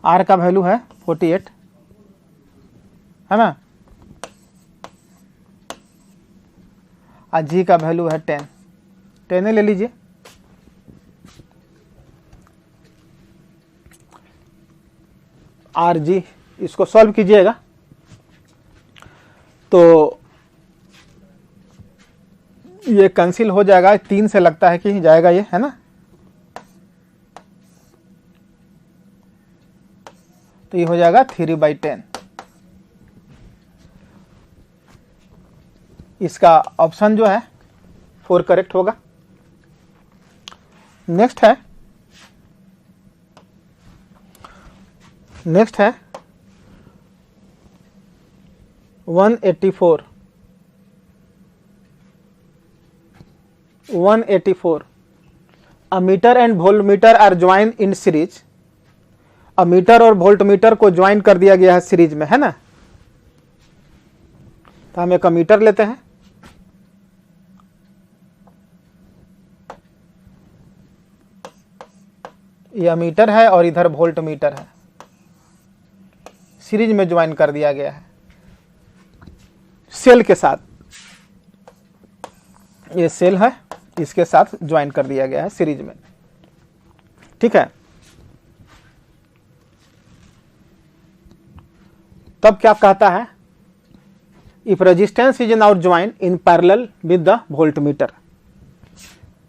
आर का वैल्यू है 48 है ना, और जी का वैल्यू है 10, 10 ले लीजिए। आर जी इसको सॉल्व कीजिएगा तो ये कैंसिल हो जाएगा, 3 से लगता है कि जाएगा ये, है ना, तो ये हो जाएगा 3/10। इसका ऑप्शन जो है 4 करेक्ट होगा। नेक्स्ट है 184। 184 ammeter and voltmeter are join in series. Ammeter और वोल्टमीटर को ज्वाइन कर दिया गया है सीरीज में, है ना, तो हम एक मीटर लेते हैं, यह मीटर है और इधर वोल्ट मीटर है, सीरीज में ज्वाइन कर दिया गया है सेल के साथ, ये सेल है इसके साथ ज्वाइन कर दिया गया है सीरीज में, ठीक है। तब क्या कहता है, if resistance is not join in parallel with the voltmeter,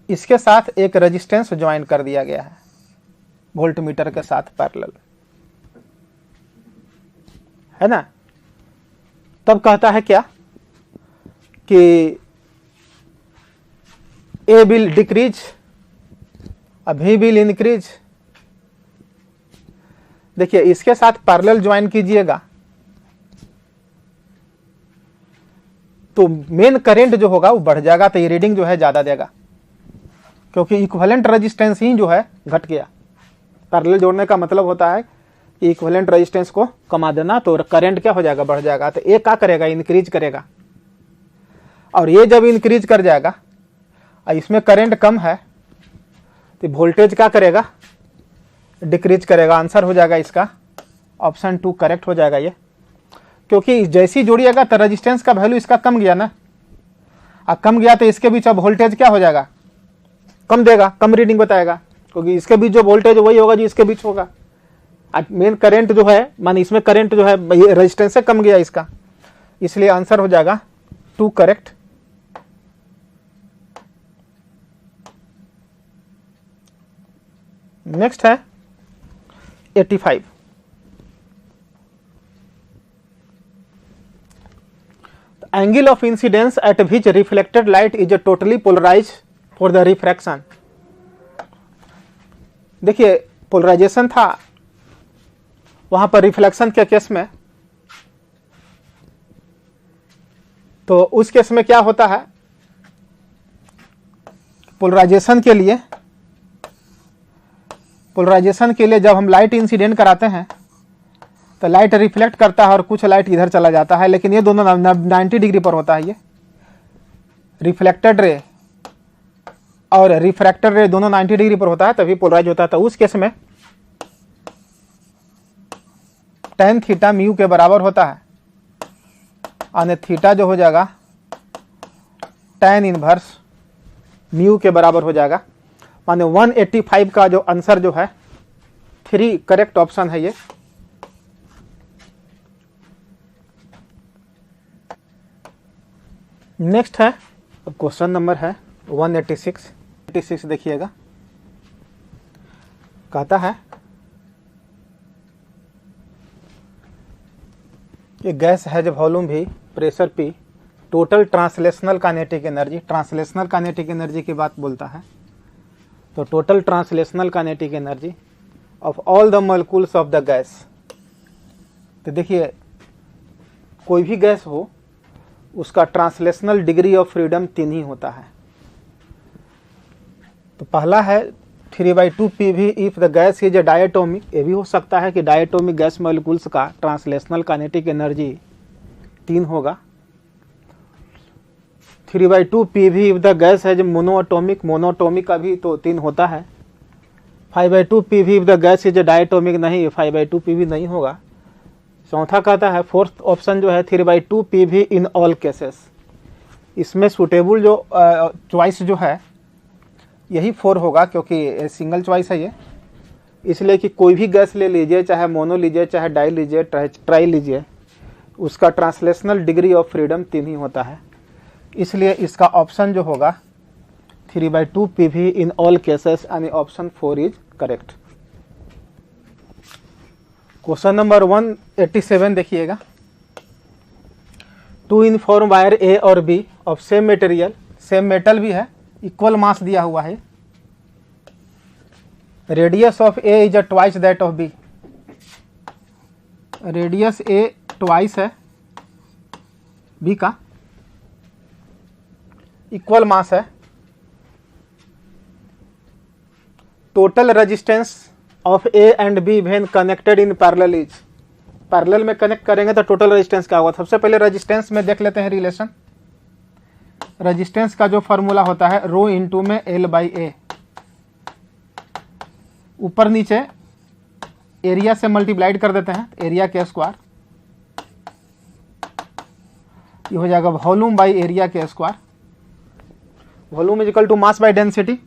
इसके साथ एक रेजिस्टेंस ज्वाइन कर दिया गया है वोल्टमीटर के साथ पैरेलल, है ना। तब कहता है क्या कि ए विल डिक्रीज, अभी विल इंक्रीज। देखिए इसके साथ पैरेलल ज्वाइन कीजिएगा तो मेन करंट जो होगा वो बढ़ जाएगा, तो ये रीडिंग जो है ज्यादा देगा, क्योंकि इक्विवेलेंट रेजिस्टेंस ही जो है घट गया। पैरेलल जोड़ने का मतलब होता है कि इक्विवेलेंट रेजिस्टेंस को कमा देना, तो करंट क्या हो जाएगा, बढ़ जाएगा। तो ये क्या करेगा, इंक्रीज करेगा, और ये जब इंक्रीज कर जाएगा और इसमें करंट कम है तो वोल्टेज क्या करेगा, डिक्रीज करेगा। आंसर हो जाएगा इसका ऑप्शन 2 करेक्ट हो जाएगा ये, क्योंकि जैसी जोड़िएगा तो रेजिस्टेंस का वैल्यू इसका कम गया ना, और कम गया तो इसके बीच अब वोल्टेज क्या हो जाएगा, कम देगा, कम रीडिंग बताएगा, क्योंकि इसके बीच जो वोल्टेज वही होगा जो इसके बीच होगा। मेन करंट जो है, मान इसमें करंट जो है रेजिस्टेंस से कम गया इसका, इसलिए आंसर हो जाएगा 2 करेक्ट। नेक्स्ट है 85। Angle of incidence at which reflected light is totally polarise for the refraction. देखिए पोलराइजेशन था वहां पर रिफ्लेक्शन के केस में, तो उस केस में क्या होता है, पोलराइजेशन के लिए जब हम लाइट इंसिडेंट कराते हैं तो लाइट रिफ्लेक्ट करता है और कुछ लाइट इधर चला जाता है, लेकिन ये दोनों 90 डिग्री पर होता है। ये रिफ्लेक्टेड रे और रिफ्रैक्टेड रे दोनों 90 डिग्री पर होता है, तभी पोलराइज होता है। तो उस केस में tan थीटा म्यू के बराबर होता है, और थीटा जो हो जाएगा tan इनवर्स म्यू के बराबर हो जाएगा। माने 185 का जो आंसर जो है 3 करेक्ट ऑप्शन है ये। नेक्स्ट है क्वेश्चन नंबर है 186 देखिएगा, कहता है कि गैस हैज वॉल्यूम भी, pressure P, total translational kinetic energy, translational kinetic energy की बात बोलता है, तो total translational kinetic energy of all the molecules of the gas. तो देखिए कोई भी गैस हो उसका ट्रांसलेशनल डिग्री ऑफ फ्रीडम 3 ही होता है। तो पहला है 3/2 PV if the gas is a diatomic. ये भी हो सकता है कि डायटोमिक गैस मॉलिक्यूल्स का ट्रांसलेशनल काइनेटिक एनर्जी 3 होगा। 3/2 PV इफ द गैस है मोनोएटोमिक, मोनोएटोमिक का भी तो 3 होता है। 5/2 PV if the gas is diatomic, नहीं 5/2 PV नहीं होगा। चौथा कहता है फोर्थ ऑप्शन जो है 3/2 PV इन ऑल केसेस। इसमें सुटेबल जो चॉइस जो है यही 4 होगा, क्योंकि सिंगल चॉइस है ये, इसलिए कि कोई भी गैस ले लीजिए, चाहे मोनो लीजिए, चाहे डाई लीजिए, ट्राई लीजिए, उसका ट्रांसलेशनल डिग्री ऑफ फ्रीडम 3 ही होता है। इसलिए इसका ऑप्शन जो होगा 3/2 PV इन ऑल केसेस, यानी option 4 is correct. Question number 187 देखिएगा, 2 इनफॉर्म वायर ए और B of same material, same metal भी है, इक्वल मास दिया हुआ है, radius of A is twice that of B, radius A twice है B का, इक्वल मास है, total resistance of A and B when connected in parallel is, parallel में connect करेंगे तो टोटल रेजिस्टेंस क्या होगा। सबसे पहले रेजिस्टेंस में देख लेते हैं रिलेशन। रेजिस्टेंस का जो फॉर्मूला होता है रो इंटू में L/A, ऊपर नीचे एरिया से मल्टीप्लाइड कर देते हैं, एरिया के स्क्वायर, ये हो जाएगा वॉल्यूम बाई एरिया के square. Volume is equal to mass by density,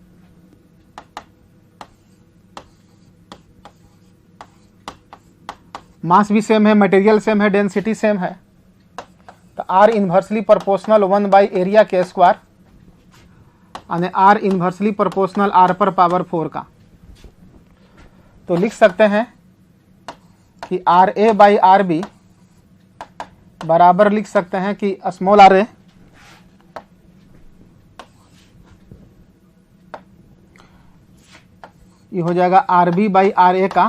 mass भी सेम है, मटेरियल सेम है, डेंसिटी सेम है, तो R inversely proportional 1 by area के स्क्वायर यानी आर इन्वर्सली प्रोपोर्शनल आर पर पावर 4 का। तो लिख सकते हैं कि R A by R B बराबर लिख सकते हैं कि स्मॉल आर ए ये हो जाएगा आर बी बाई आर ए का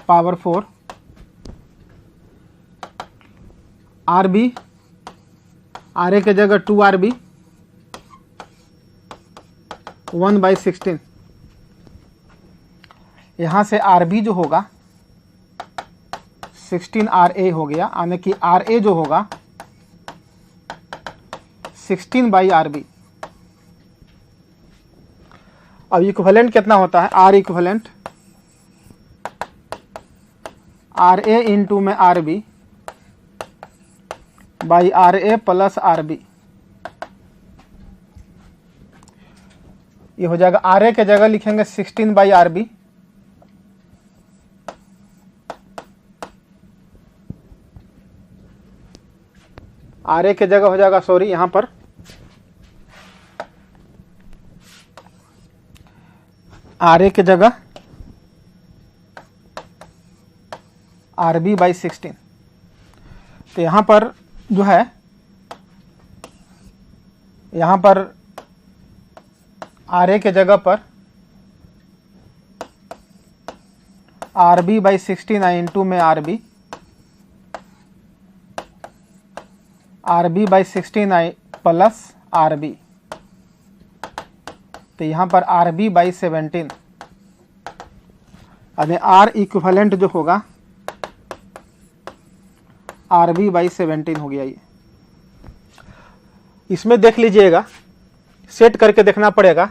power 4, are B R A के जगह 2 आर बी 1/16। यहाँ से आर बी जो होगा 16 आर ए हो गया, यानी कि आर ए जो होगा 16 बाई आर बी। अब इक्विवेलेंट कितना होता है, R equivalent R A into में R B by R A plus R B. ये हो जाएगा आर ए के जगह लिखेंगे 16 by R B R A के जगह हो जाएगा, सॉरी यहां पर आर ए के जगह आर बी बाई 16। तो यहां पर जो है यहां पर आर ए के जगह पर R B by 16 I into में R B by 16 I plus R B. तो यहाँ पर आर बी बाई 17 यानी आर इक्विवेलेंट जो होगा आर बी बाई 17 हो गया। ये इसमें देख लीजिएगा, सेट करके देखना पड़ेगा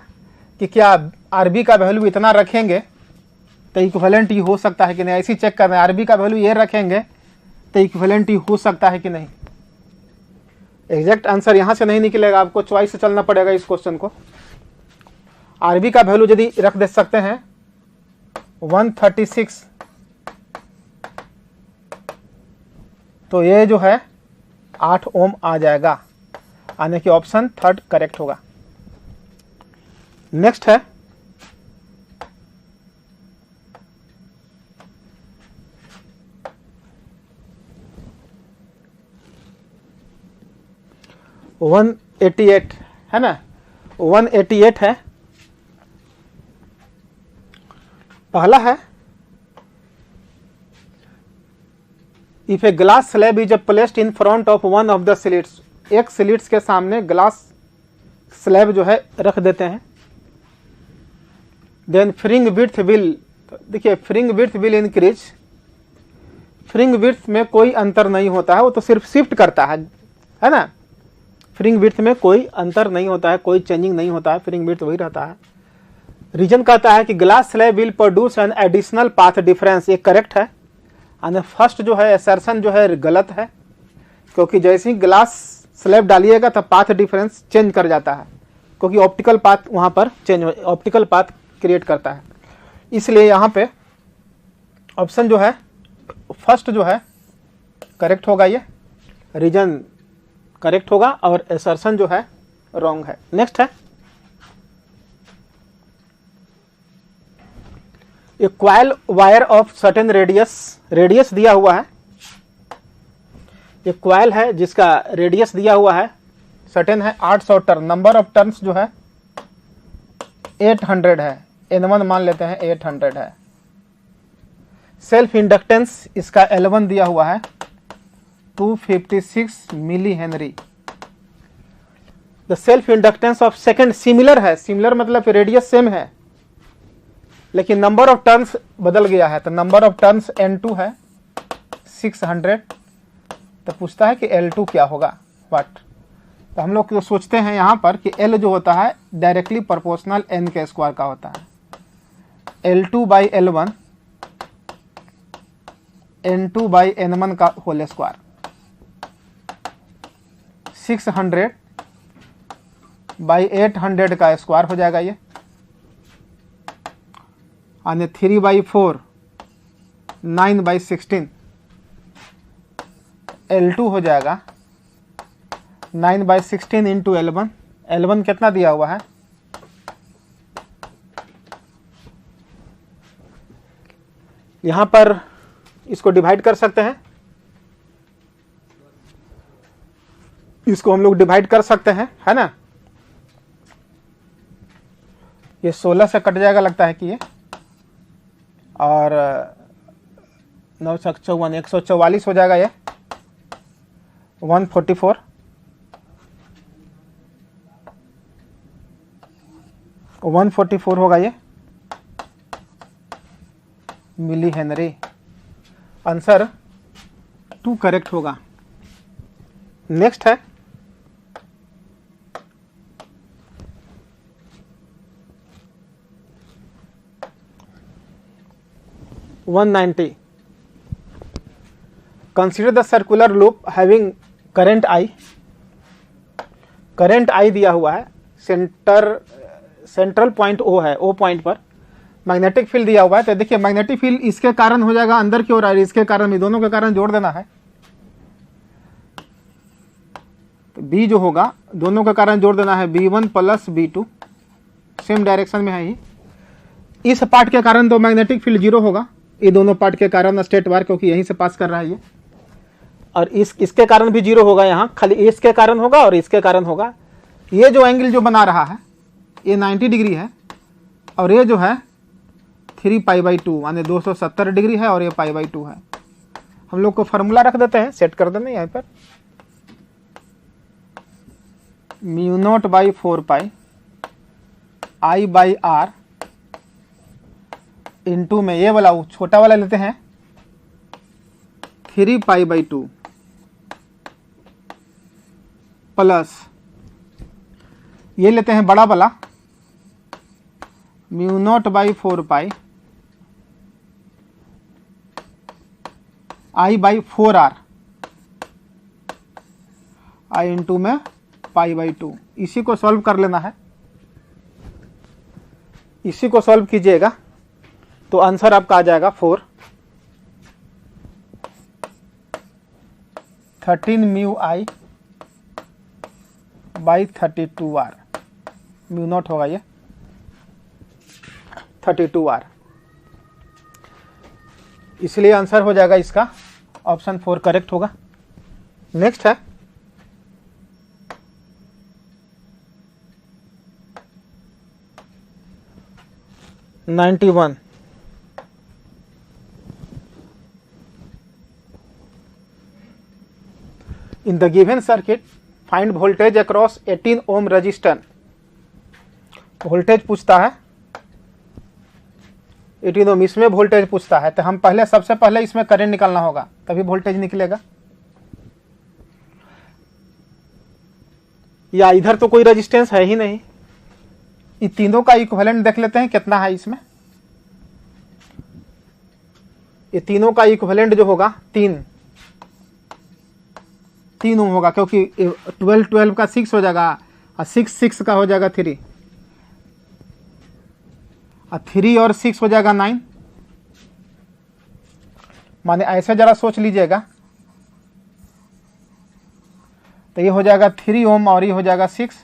कि क्या आर बी का वैल्यू इतना रखेंगे तो इक्विवेलेंट ही हो सकता है कि नहीं। ऐसी चेक करना है, आर बी का वैल्यू ये रखेंगे तो इक्विवेलेंट ही हो सकता है कि नहीं। एग्जैक्ट आंसर यहाँ से नहीं निकलेगा, आपको चॉइस से चलना पड़ेगा इस क्वेश्चन को। आर बी का वैल्यू यदि रख दे सकते हैं 136 तो ये जो है 8 ओम आ जाएगा, यानी कि ऑप्शन 3 करेक्ट होगा। नेक्स्ट है वन 188 है ना, 188 है। पहला है if a glass slab is placed in front of one of the slits, एक स्लिट्स के सामने ग्लास स्लैब जो है रख देते हैं, देन फ्रिंग विड्थ विल, देखिए fringe width will increase. Fringe width में कोई अंतर नहीं होता है, वो तो सिर्फ शिफ्ट करता है ना। फ्रिंग विड्थ में कोई अंतर नहीं होता है, कोई चेंजिंग नहीं होता है, फ्रिंग विड्थ वही रहता है। रीजन कहता है कि glass slab will produce an additional path difference, ये करेक्ट है। और फर्स्ट जो है असर्शन जो है गलत है, क्योंकि जैसे ही ग्लास स्लैब डालिएगा तब पाथ डिफरेंस चेंज कर जाता है, क्योंकि ऑप्टिकल पाथ वहां पर चेंज, ऑप्टिकल पाथ क्रिएट करता है। इसलिए यहाँ पे ऑप्शन जो है फर्स्ट जो है करेक्ट होगा, ये रीजन करेक्ट होगा और असर्शन जो है रॉन्ग है। नेक्स्ट है a coil wire of certain radius, radius दिया हुआ है, ये क्वाइल है जिसका रेडियस दिया हुआ है सर्टेन है 800 टर्न, नंबर ऑफ टर्न्स जो है 800 है, N1 मान लेते हैं 800 है। सेल्फ इंडक्टेंस इसका L1 दिया हुआ है 256 milli henry. The self inductance of second similar है, सिमिलर मतलब रेडियस सेम है लेकिन नंबर ऑफ टर्न्स बदल गया है, तो नंबर ऑफ टर्न्स N2 है 600। तो पूछता है कि L2 क्या होगा, व्हाट। तो हम लोग सोचते हैं यहाँ पर कि L जो होता है डायरेक्टली प्रोपोर्शनल N के स्क्वायर का होता है, L2 by L1 N2 by N1 का होल स्क्वायर, 600 बाई 800 का स्क्वायर हो जाएगा ये, यानी 3/4 9/16, L2 हो जाएगा 9/16 इंटू L1। L1 कितना दिया हुआ है, यहां पर इसको डिवाइड कर सकते हैं, इसको हम लोग डिवाइड कर सकते हैं, है ना। ये 16 से कट जाएगा लगता है कि ये, और 9 से 54 144 हो जाएगा ये, 144 144 होगा ये मिली हेनरी। आंसर 2 करेक्ट होगा। नेक्स्ट है (190). Consider the circular loop having current I। Current I दिया हुआ है, सेंट्रल पॉइंट O है, O पॉइंट पर मैग्नेटिक फील्ड दिया हुआ है। तो देखिए मैग्नेटिक फील्ड इसके कारण हो जाएगा अंदर की ओर, इसके कारण, ये दोनों के कारण जोड़ देना है। तो B जो होगा दोनों के कारण जोड़ देना है, B1 plus B2, same direction में है ही। इस पार्ट के कारण तो मैग्नेटिक फील्ड 0 होगा, ये दोनों पार्ट के कारण स्ट्रेट वायर, क्योंकि यहीं से पास कर रहा है ये। और इसके कारण भी 0 होगा, यहाँ खाली इसके कारण होगा और इसके कारण होगा। ये जो एंगल जो बना रहा है ये 90 डिग्री है, और ये जो है 3π/2 माने 270 डिग्री है, और ये π/2 है। हम लोग को फार्मूला रख देते हैं, सेट कर देना यहाँ पर, μ0/4π I/r इंटू में ये वाला छोटा वाला लेते हैं 3π/2 प्लस ये लेते हैं बड़ा वाला μ0/4π I/4r, I इंटू में π/2। इसी को सॉल्व कर लेना है, इसी को सॉल्व कीजिएगा तो आंसर आपका आ जाएगा 4 13μI/32r, μ0 होगा ये 32r, इसलिए आंसर हो जाएगा इसका ऑप्शन 4 करेक्ट होगा। नेक्स्ट है (91). In the given circuit, find voltage across 18 ohm resistor। Voltage पूछता है 18 ओम, इसमें वोल्टेज पूछता है, तो हम पहले सबसे पहले इसमें करंट निकालना होगा, तभी वोल्टेज निकलेगा। या इधर तो कोई रेजिस्टेंस है ही नहीं, ये तीनों का इक्विवेलेंट देख लेते हैं कितना है इसमें। ये तीनों का इक्विवेलेंट जो होगा 3 ओम होगा, क्योंकि 12 का 6 हो जाएगा, और 6 का हो जाएगा 3, और 3 और 6 हो जाएगा 9। माने ऐसे जरा सोच लीजिएगा, तो ये हो जाएगा 3 ओम, और ये हो जाएगा 6,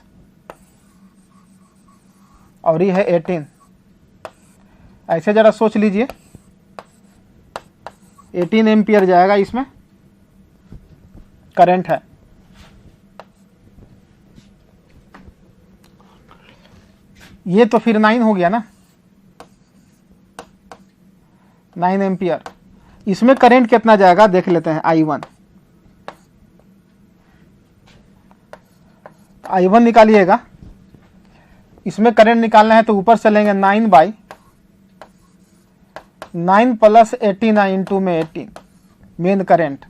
और ये है 18। ऐसे जरा सोच लीजिए, 18 एम्पियर जाएगा इसमें करंट है। ये तो फिर 9 हो गया ना, 9 एम्पियर। इसमें करंट कितना जाएगा देख लेते हैं, I1 निकालिएगा। इसमें करंट निकालना है तो ऊपर चलेंगे 9 प्लस 18 इंटू में 18 मेन करंट,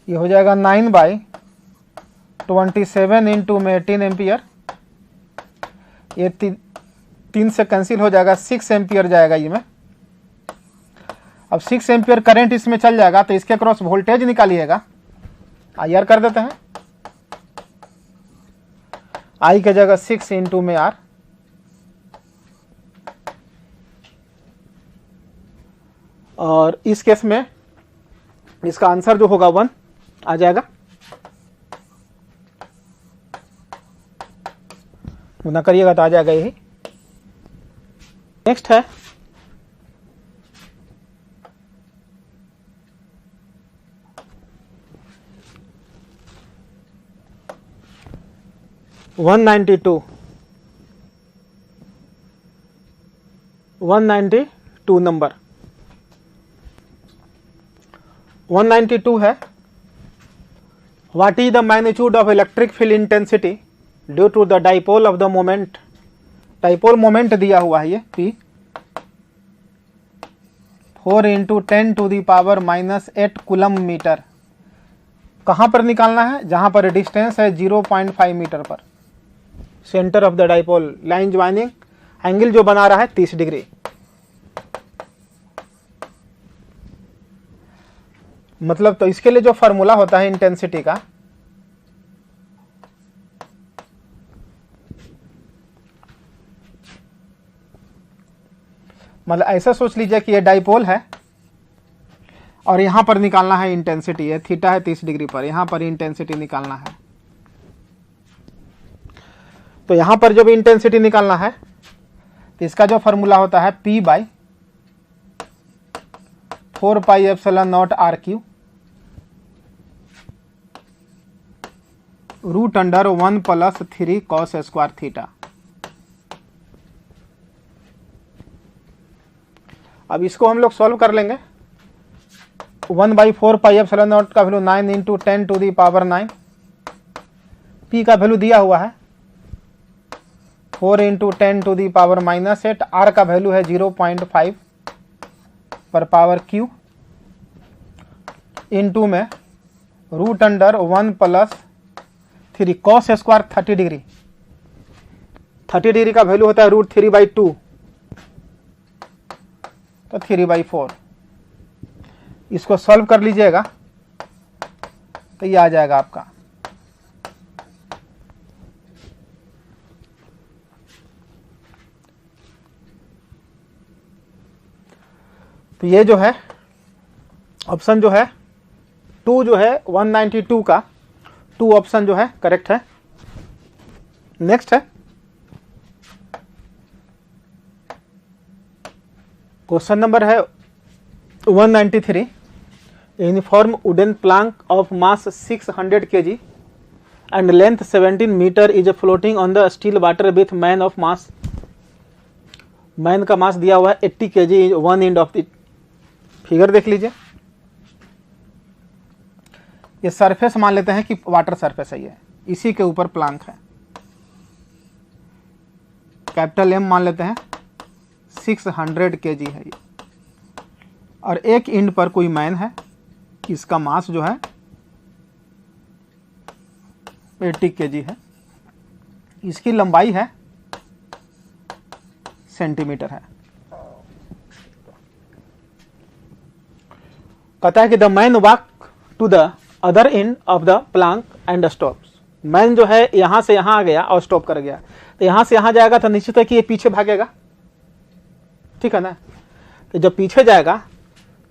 ये हो जाएगा 9/27 इंटू में 18 एम्पियर। ये 3 से कैंसिल हो जाएगा, 6 एम्पियर जाएगा ये में। अब 6 एम्पियर करंट इसमें चल जाएगा, तो इसके क्रॉस वोल्टेज निकालिएगा। IR कर देते हैं, I की जगह 6 इंटू में R, और इस केस में इसका आंसर जो होगा 1 आ जाएगा। गुना करिएगा तो आ जाएगा यही। नेक्स्ट है वन 192 नंबर 192 है। What is the magnitude of electric field intensity due to the dipole of the moment. Dipole moment दिया हुआ है ये P 4 × 10⁻⁻8 कूलम मीटर। कहाँ पर निकालना है? जहाँ पर डिस्टेंस है 0.5 मीटर पर। Centre of the dipole line joining angle जो बना रहा है 30 डिग्री। मतलब तो इसके लिए जो फॉर्मूला होता है इंटेंसिटी का, मतलब ऐसा सोच लीजिए कि ये डाइपोल है और यहां पर निकालना है इंटेंसिटी। है थीटा है 30 डिग्री पर, यहां पर इंटेंसिटी निकालना है। तो यहां पर जब इंटेंसिटी निकालना है तो इसका जो फॉर्मूला होता है P/4πε0 RQ √1 + 3 cos² थीटा। अब इसको हम लोग सॉल्व कर लेंगे। 1/4πε0 का वैल्यू 9 × 10⁻9। P का वैल्यू दिया हुआ है 4 × 10⁻⁻8। R का वैल्यू है 0.5 पर पावर Q इंटू में √1 + 3 cos² 30 डिग्री। 30 डिग्री का वैल्यू होता है √3/2 तो 3/4। इसको सॉल्व कर लीजिएगा तो ये आ जाएगा आपका। तो ये जो है ऑप्शन जो है 2 जो है 192 का 2 ऑप्शन जो है करेक्ट है। नेक्स्ट है क्वेश्चन नंबर है 193। Uniform wooden plank of mass 600 kg and length 17 metre is floating on the still water with man of mass. Man का मास दिया हुआ है 80 kg is one end of the figure देख लीजिए। ये surface मान लेते हैं कि वाटर सरफेस है, ये इसी के ऊपर प्लैंक है। कैपिटल M मान लेते हैं 600 kg है ये, और एक एंड पर कोई मैन है, इसका मास जो है 80 kg है। इसकी लंबाई है सेंटीमीटर है। कहता है कि the man walk to the other end of the plank and stops. Man जो है यहां से यहां आ गया और स्टॉप कर गया, तो यहां से यहां जाएगा तो निश्चित है कि ये पीछे भागेगा, ठीक है ना। तो जब पीछे जाएगा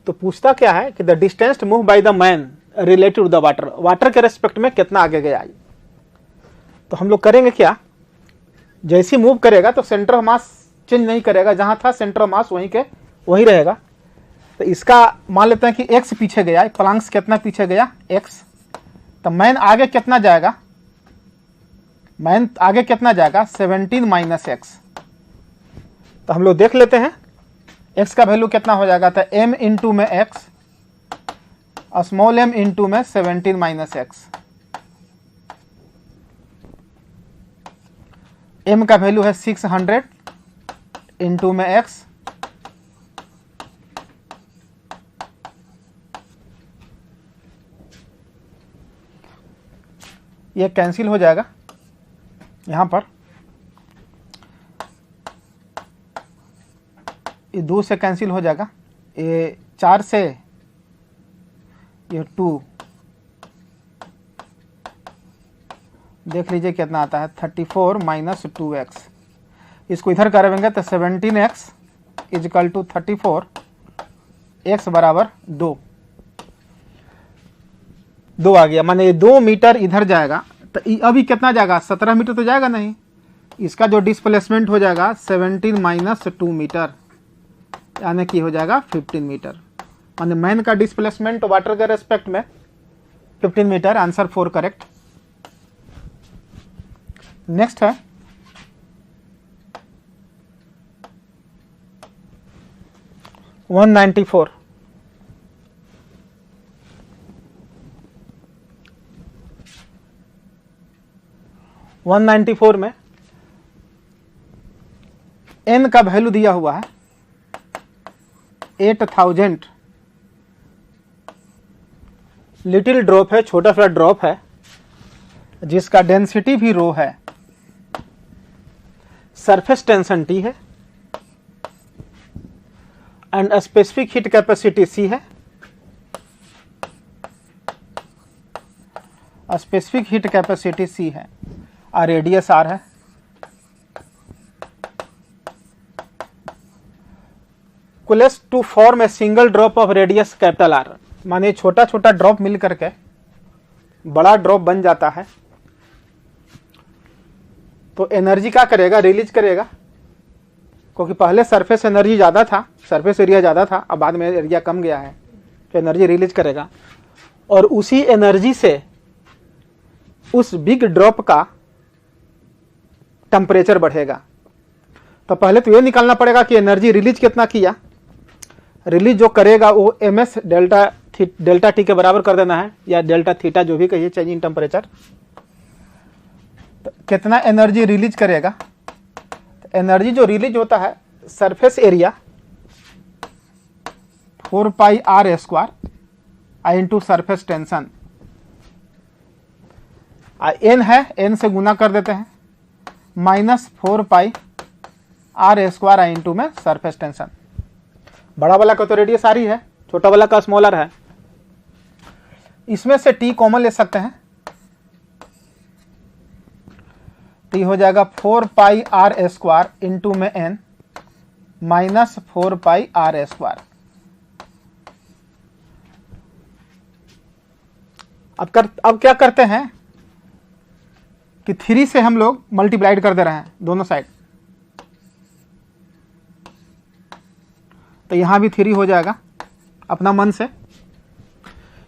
तो पूछता क्या है कि the distance move by the man related to the water, water के रेस्पेक्ट में कितना आगे गया। तो हम लोग करेंगे क्या, जैसे मूव करेगा तो सेंटर ऑफ मास चेंज नहीं करेगा, जहां था सेंटर ऑफ मास वहीं के वहीं रहेगा। तो इसका मान लेते हैं कि x पीछे गया, प्लैंक्स कितना पीछे गया x, तो मैन आगे कितना जाएगा, मैन आगे कितना जाएगा 17 - x। तो हम लोग देख लेते हैं x का वैल्यू कितना हो जाएगा, तो m इंटू में x और स्मॉल m इंटू में 17 - x। m का वैल्यू है 600 इंटू में x, ये कैंसिल हो जाएगा यहां पर, ये 2 से कैंसिल हो जाएगा, ये 4 से ये 2, देख लीजिए कितना आता है 34 - 2x। इसको इधर करेंगे तो 17x is equal to 34, x बराबर 2 आ गया, माने 2 मीटर इधर जाएगा तो अभी कितना जाएगा, 17 मीटर तो जाएगा नहीं। इसका जो डिस्प्लेसमेंट हो जाएगा 17 माइनस 2 मीटर, यानी कि हो जाएगा 15 मीटर। माने मैन का डिस्प्लेसमेंट वाटर के रेस्पेक्ट में 15 मीटर। Answer 4 correct. नेक्स्ट है 194। 194 में n का वैल्यू दिया हुआ है 8000। लिटिल ड्रॉप है, छोटा सा ड्रॉप है जिसका डेंसिटी भी रो है, सरफेस टेंशन T है and specific heat capacity C है। स्पेसिफिक हीट कैपेसिटी C है और रेडियस R है। Coalesce to form a single drop of radius capital R, माने छोटा छोटा ड्रॉप मिल करके बड़ा ड्रॉप बन जाता है। तो एनर्जी क्या करेगा, रिलीज करेगा, क्योंकि पहले सरफेस एनर्जी ज़्यादा था, सरफेस एरिया ज़्यादा था, अब बाद में एरिया कम गया है, तो एनर्जी रिलीज करेगा और उसी एनर्जी से उस बिग ड्रॉप का टेम्परेचर बढ़ेगा। तो पहले तो ये निकालना पड़ेगा कि एनर्जी रिलीज कितना किया। रिलीज जो करेगा वो ms डेल्टा टी के बराबर कर देना है, या डेल्टा थीटा जो भी कहिए, चेंज इन टेम्परेचर। तो कितना एनर्जी रिलीज करेगा, तो एनर्जी जो रिलीज होता है सरफेस एरिया 4 पाई r square into surface tension. n है, n से गुना कर देते हैं, माइनस 4 पाई r स्क्वायर इंटू में सरफेस टेंशन। बड़ा वाला का तो रेडियस R ही है, छोटा वाला का स्मॉलर है। इसमें से T कॉमन ले सकते हैं, T हो जाएगा 4 पाई r स्क्वायर इंटू में n माइनस 4 पाई r स्क्वायर। अब क्या करते हैं कि 3 से हम लोग मल्टीप्लाइड कर दे रहे हैं दोनों साइड, तो यहां भी 3 हो जाएगा अपना मन से,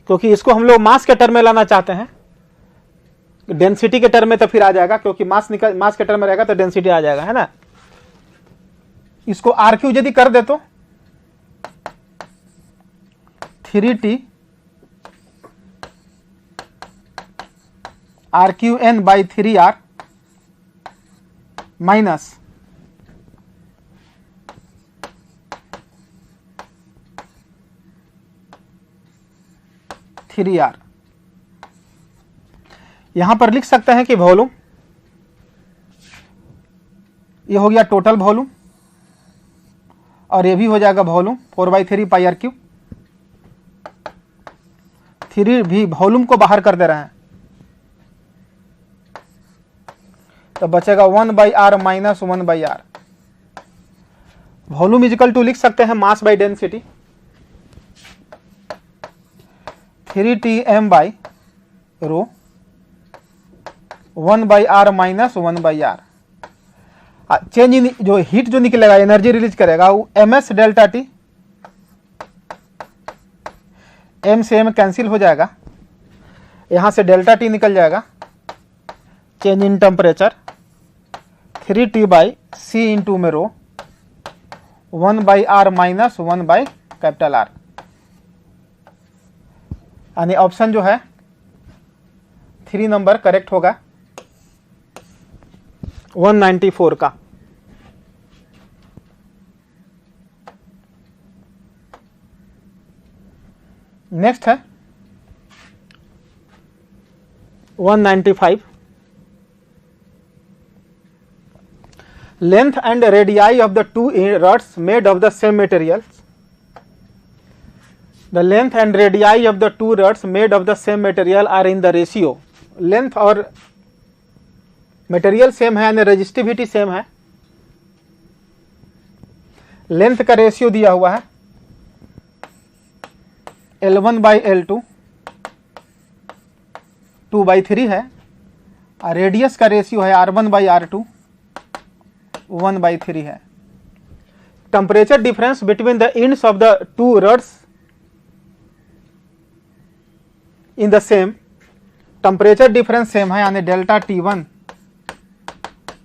क्योंकि इसको हम लोग मास के टर्म में लाना चाहते हैं। डेंसिटी के टर्म में तो फिर आ जाएगा, क्योंकि मास के टर्म में रहेगा तो डेंसिटी आ जाएगा, है ना। इसको RQ यदि कर दे तो 3T RQN by 3R minus 3R। यहां पर लिख सकते हैं कि वॉल्यूम, ये हो गया टोटल वॉल्यूम, और ये भी हो जाएगा वॉल्यूम 4/3 पाई RQ। 3 भी वॉल्यूम को बाहर कर दे रहे हैं, तो बचेगा 1/R minus 1/R। Volume is equal to लिख सकते हैं मास by density, 3Tm by rho 1/R minus 1/R। Change in जो हीट जो निकलेगा, एनर्जी रिलीज करेगा, वो ms डेल्टा टी, m से m कैंसिल हो जाएगा, यहां से डेल्टा टी निकल जाएगा। Change in temperature 3T by C into में रो 1/R माइनस 1/R। यानी ऑप्शन जो है 3 नंबर करेक्ट होगा 194 का। नेक्स्ट है 195। Length and radii of the 2 rods made of the same materials. The length and radii of the 2 rods made of the same material are in the ratio. Length और material same है, यानी resistivity same है। Length का ratio दिया हुआ है L1/L2 2/3 है, और रेडियस का रेशियो है R1/R2 1/3 है। Temperature difference between the ends of the two rods in the same, temperature difference same है, यानी delta T1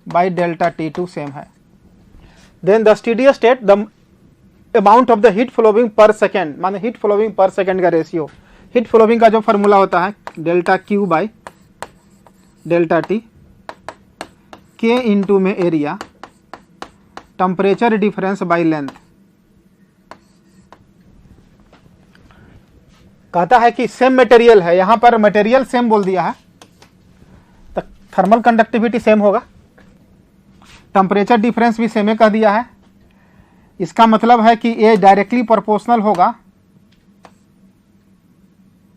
by delta T2 same है। Then the steady state, the amount of the heat flowing per second, माने heat flowing per second का ratio, heat flowing का जो formula होता है delta Q by delta T, K into में area, temperature difference by length. कहता है कि सेम मटेरियल है, यहां पर मटेरियल सेम बोल दिया है तो थर्मल कंडक्टिविटी सेम होगा, टेम्परेचर डिफरेंस भी सेम कह दिया है। इसका मतलब है कि ए डायरेक्टली प्रोपोर्शनल होगा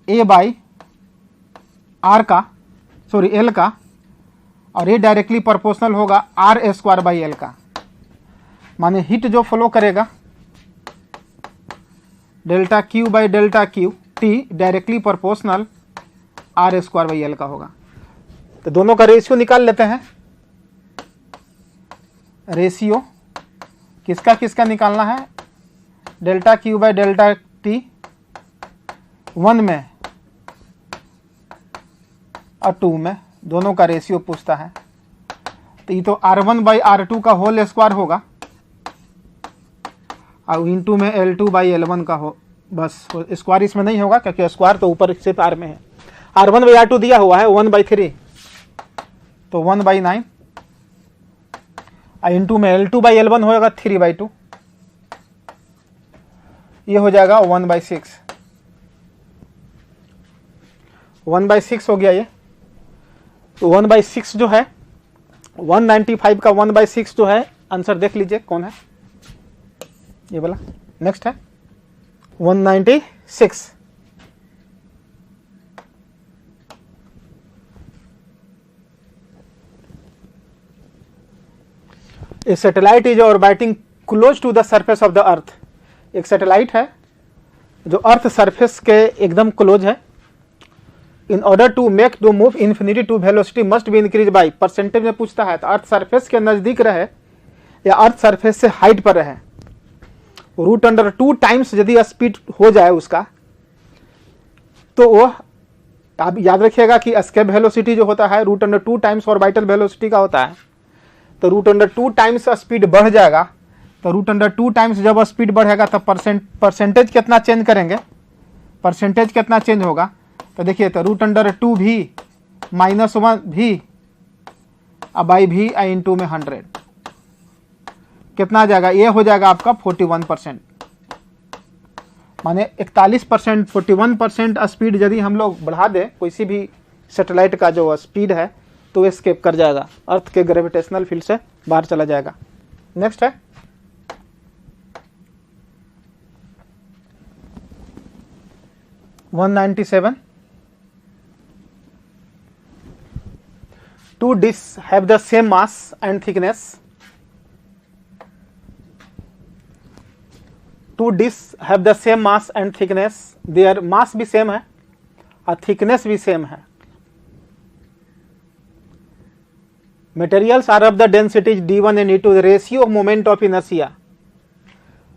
ए बाई आर का, सॉरी एल का, और ये डायरेक्टली प्रोपोर्शनल होगा R² बाई एल का। माने हीट जो फ्लो करेगा delta Q by delta Q T directly proportional R² by L का होगा। तो दोनों का रेशियो निकाल लेते हैं। रेशियो किसका किसका निकालना है, delta Q by delta T 1 में और 2 में, दोनों का रेशियो पूछता है। तो ये तो R1/R2 का होल स्क्वायर होगा और इंटू में L2 बाई L1 का हो, बस स्क्वायर इसमें नहीं होगा क्योंकि स्क्वायर तो ऊपर सिर्फ R में है। R1/R2 दिया हुआ है 1/3, तो 1/9 और इंटू में L2 बाई L1 होगा 3/2, ये हो जाएगा 1/6, 1/6 हो गया ये। तो 1/6 जो है 195 का 1/6 जो है, आंसर देख लीजिए कौन है, ये वाला नेक्स्ट है 196। A satellite is orbiting close to the surface of the earth, एक सैटेलाइट है जो अर्थ सरफेस के एकदम क्लोज है। In order to make to move infinity to velocity must be increase by, percentage में पूछता है तो अर्थ सरफेस के नजदीक रहे या अर्थ सरफेस से हाइट पर रहे, √2 टाइम्स यदि स्पीड हो जाए उसका, तो वो आप याद रखिएगा कि एस्केप वेलोसिटी जो होता है √2 टाइम्स ऑर्बिटल वेलोसिटी का होता है। तो √2 टाइम्स स्पीड बढ़ जाएगा, तो √2 टाइम्स जब स्पीड बढ़ेगा तब परसेंटेज कितना चेंज करेंगे, परसेंटेज कितना चेंज होगा, तो देखिए तो √2 भी -1 भी बाई भी इंटू में 100 कितना आ जाएगा, ये हो जाएगा आपका 41%, माने 41%, 41% स्पीड यदि हम लोग बढ़ा दें किसी भी सैटेलाइट का जो स्पीड है तो एस्केप कर जाएगा, अर्थ के ग्रेविटेशनल फील्ड से बाहर चला जाएगा। नेक्स्ट है 197। Two discs have the same mass and thickness. Two discs have the same mass and thickness. Their mass भी सेम है और thickness भी सेम है। Materials are of the densities D1 and D2. The ratio of moment of inertia.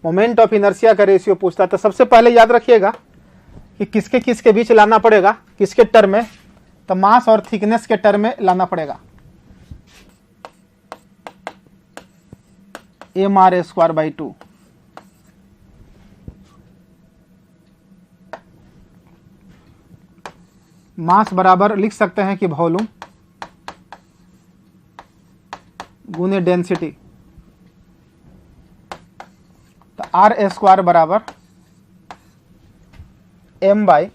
Moment of inertia का ratio पूछता है। तो सबसे पहले याद रखिएगा कि किसके किसके बीच लाना पड़ेगा, किसके टर्म में, तो मास और थिकनेस के टर्म में लाना पड़ेगा। mr²/2 मास बराबर लिख सकते हैं कि वॉल्यूम गुने डेंसिटी, तो r² बराबर m बाई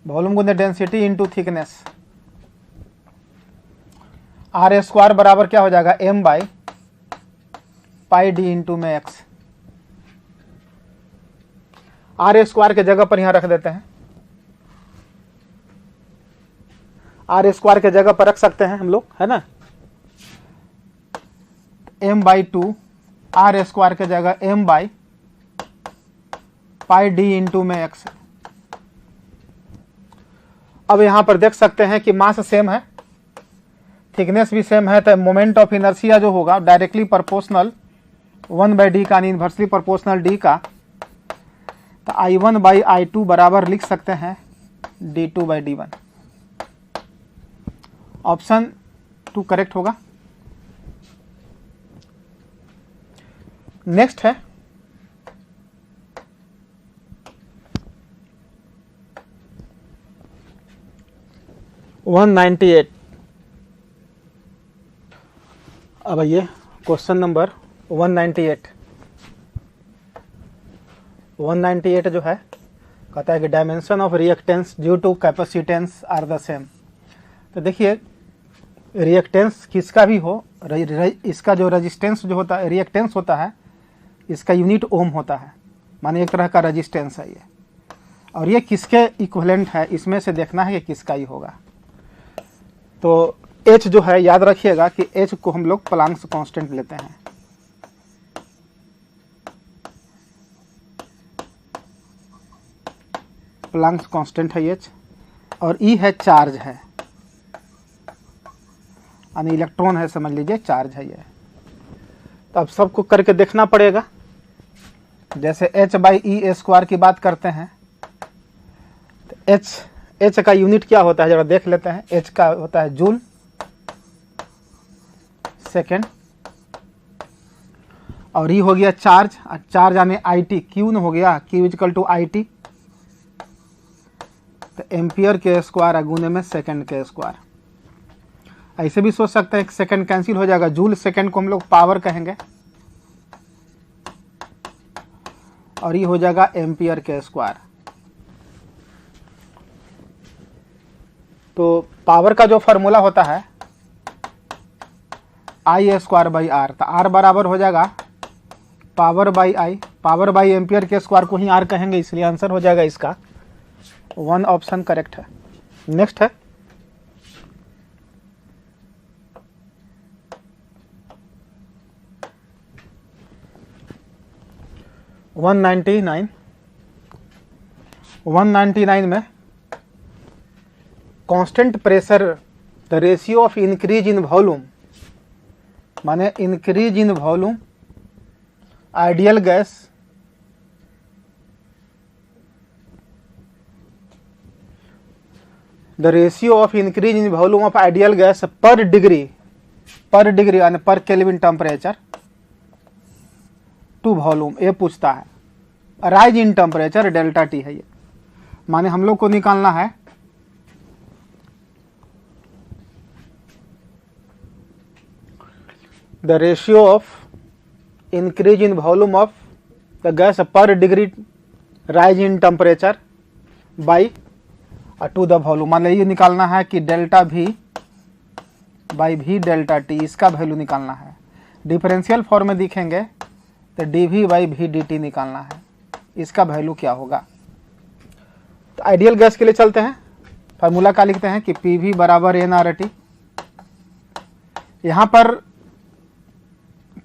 वॉल्यूम गुने डेंसिटी इंटू थिकनेस। r² बराबर क्या हो जाएगा, m by pi D into में x। r² के जगह पर यहां रख देते हैं, r² के जगह पर रख सकते हैं हम लोग, है ना। m/2 r² के जगह m by pi D into में एक्स। अब यहां पर देख सकते हैं कि मास सेम है, थिकनेस भी सेम है, तो मोमेंट ऑफ इनर्शिया जो होगा डायरेक्टली प्रोपोर्शनल 1/d का, इन्वर्सली प्रोपोर्शनल d का, तो I1/I2 बराबर लिख सकते हैं d2/d1। ऑप्शन 2 करेक्ट होगा। नेक्स्ट है (198). अब आइए क्वेश्चन नंबर 198। 198 जो है कहता है कि dimension of reactance due to capacitance are the same. तो देखिए रिएक्टेंस किसका भी हो, इसका जो रेजिस्टेंस जो होता है, रिएक्टेंस होता है, इसका यूनिट ओम होता है, माने एक तरह का रेजिस्टेंस है ये, और ये किसके इक्विवेलेंट है, इसमें से देखना है कि किसका ही होगा। तो H जो है याद रखिएगा कि H को हम लोग प्लांक्स कांस्टेंट लेते हैं। प्लांक्स कांस्टेंट है H, और E है चार्ज है, यानी इलेक्ट्रॉन है, समझ लीजिए चार्ज है ये। तो अब सबको करके देखना पड़ेगा। जैसे H/E² की बात करते हैं तो H का यूनिट क्या होता है जरा देख लेते हैं। H का होता है जूल सेकेंड, और E हो गया चार्ज, चार्ज यानी IT, Q न हो गया, Q = IT, तो एम्पियर के स्क्वायर गुने में सेकेंड के स्क्वायर। ऐसे भी सोच सकते हैं, एक सेकेंड कैंसिल हो जाएगा, जूल सेकेंड को हम लोग पावर कहेंगे, और ये हो जाएगा एम्पियर के स्क्वायर। तो पावर का जो फॉर्मूला होता है I² R, तो R बराबर हो जाएगा power by I, power by ampere के स्क्वायर को ही R कहेंगे, इसलिए आंसर हो जाएगा इसका 1 ऑप्शन करेक्ट है। नेक्स्ट है (199). 199 में constant pressure the ratio of increase in volume, माने increase in volume ideal gas the ratio of increase in volume of ideal gas per degree यानी per kelvin temperature to volume, ये पूछता है। Rise in temperature ΔT है ये, माने हम लोग को निकालना है the ratio of increase in volume of the gas per degree rise in temperature by to the volume, मान ये निकालना है कि ΔV बाई V ΔT, इसका वैल्यू निकालना है। डिफरेंशियल फॉर्म में दिखेंगे तो dV बाई V dt निकालना है, इसका वैल्यू क्या होगा। तो आइडियल गैस के लिए चलते हैं, फार्मूला का लिखते हैं कि PV बराबर nRT। यहाँ पर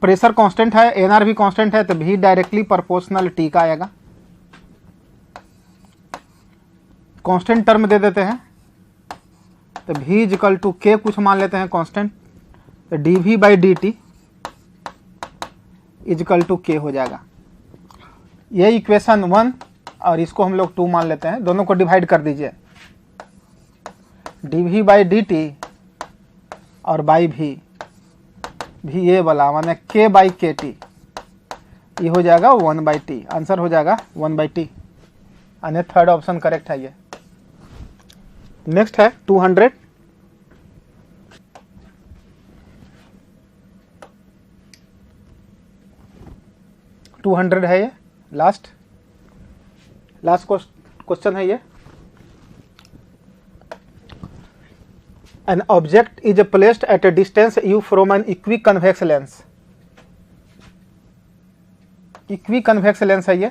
प्रेशर कांस्टेंट है, nR भी कांस्टेंट है, तो V डायरेक्टली प्रोपोर्शनल T का आएगा। कांस्टेंट टर्म दे देते हैं, तो V = K कुछ मान लेते हैं कांस्टेंट, तो dV बाई dt = K हो जाएगा। ये इक्वेशन 1, और इसको हम लोग 2 मान लेते हैं, दोनों को डिवाइड कर दीजिए, dV बाई dt और बाई V ये वाला माने K/KT, ये हो जाएगा 1/T, आंसर हो जाएगा 1/T, यानी थर्ड ऑप्शन करेक्ट है ये। नेक्स्ट है 200। 200 है ये, लास्ट क्वेश्चन है ये। An object is placed at a distance u from an equiconvex lens. Equiconvex lens है ये,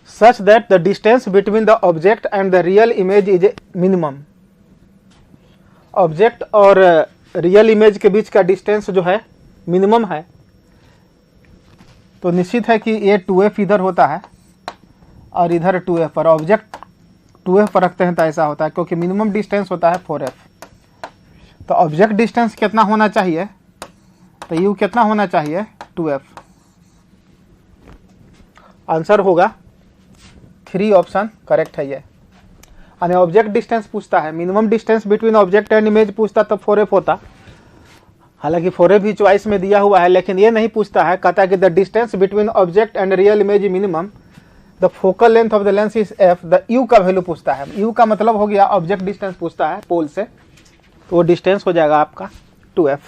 such that the distance between the object and the real image is minimum. Object और real image के बीच का distance जो है minimum है, तो निश्चित है कि ये 2f इधर होता है और इधर 2f पर, ऑब्जेक्ट 2f पर रखते हैं तो ऐसा होता है, क्योंकि मिनिमम डिस्टेंस होता है 4f। तो ऑब्जेक्ट डिस्टेंस कितना होना चाहिए, तो u कितना होना चाहिए 2f। आंसर होगा 3 ऑप्शन करेक्ट है ये। यानी ऑब्जेक्ट डिस्टेंस पूछता है, minimum distance between object and image पूछता तो 4f होता। हालांकि 4f भी चॉइस में दिया हुआ है, लेकिन ये नहीं पूछता है, कहता है कि the distance between object and real image minimum, the focal length of the lens is f। The u का वैल्यू पूछता है, u का मतलब हो गया ऑब्जेक्ट डिस्टेंस पूछता है पोल से, तो वो डिस्टेंस हो जाएगा आपका 2f।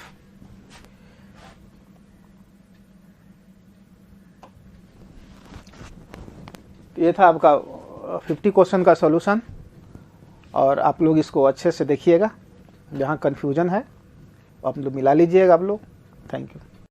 ये था आपका 50 क्वेश्चन का सॉल्यूशन, और आप लोग इसको अच्छे से देखिएगा, जहाँ कन्फ्यूजन है आप लोग मिला लीजिएगा आप लोग। Thank you.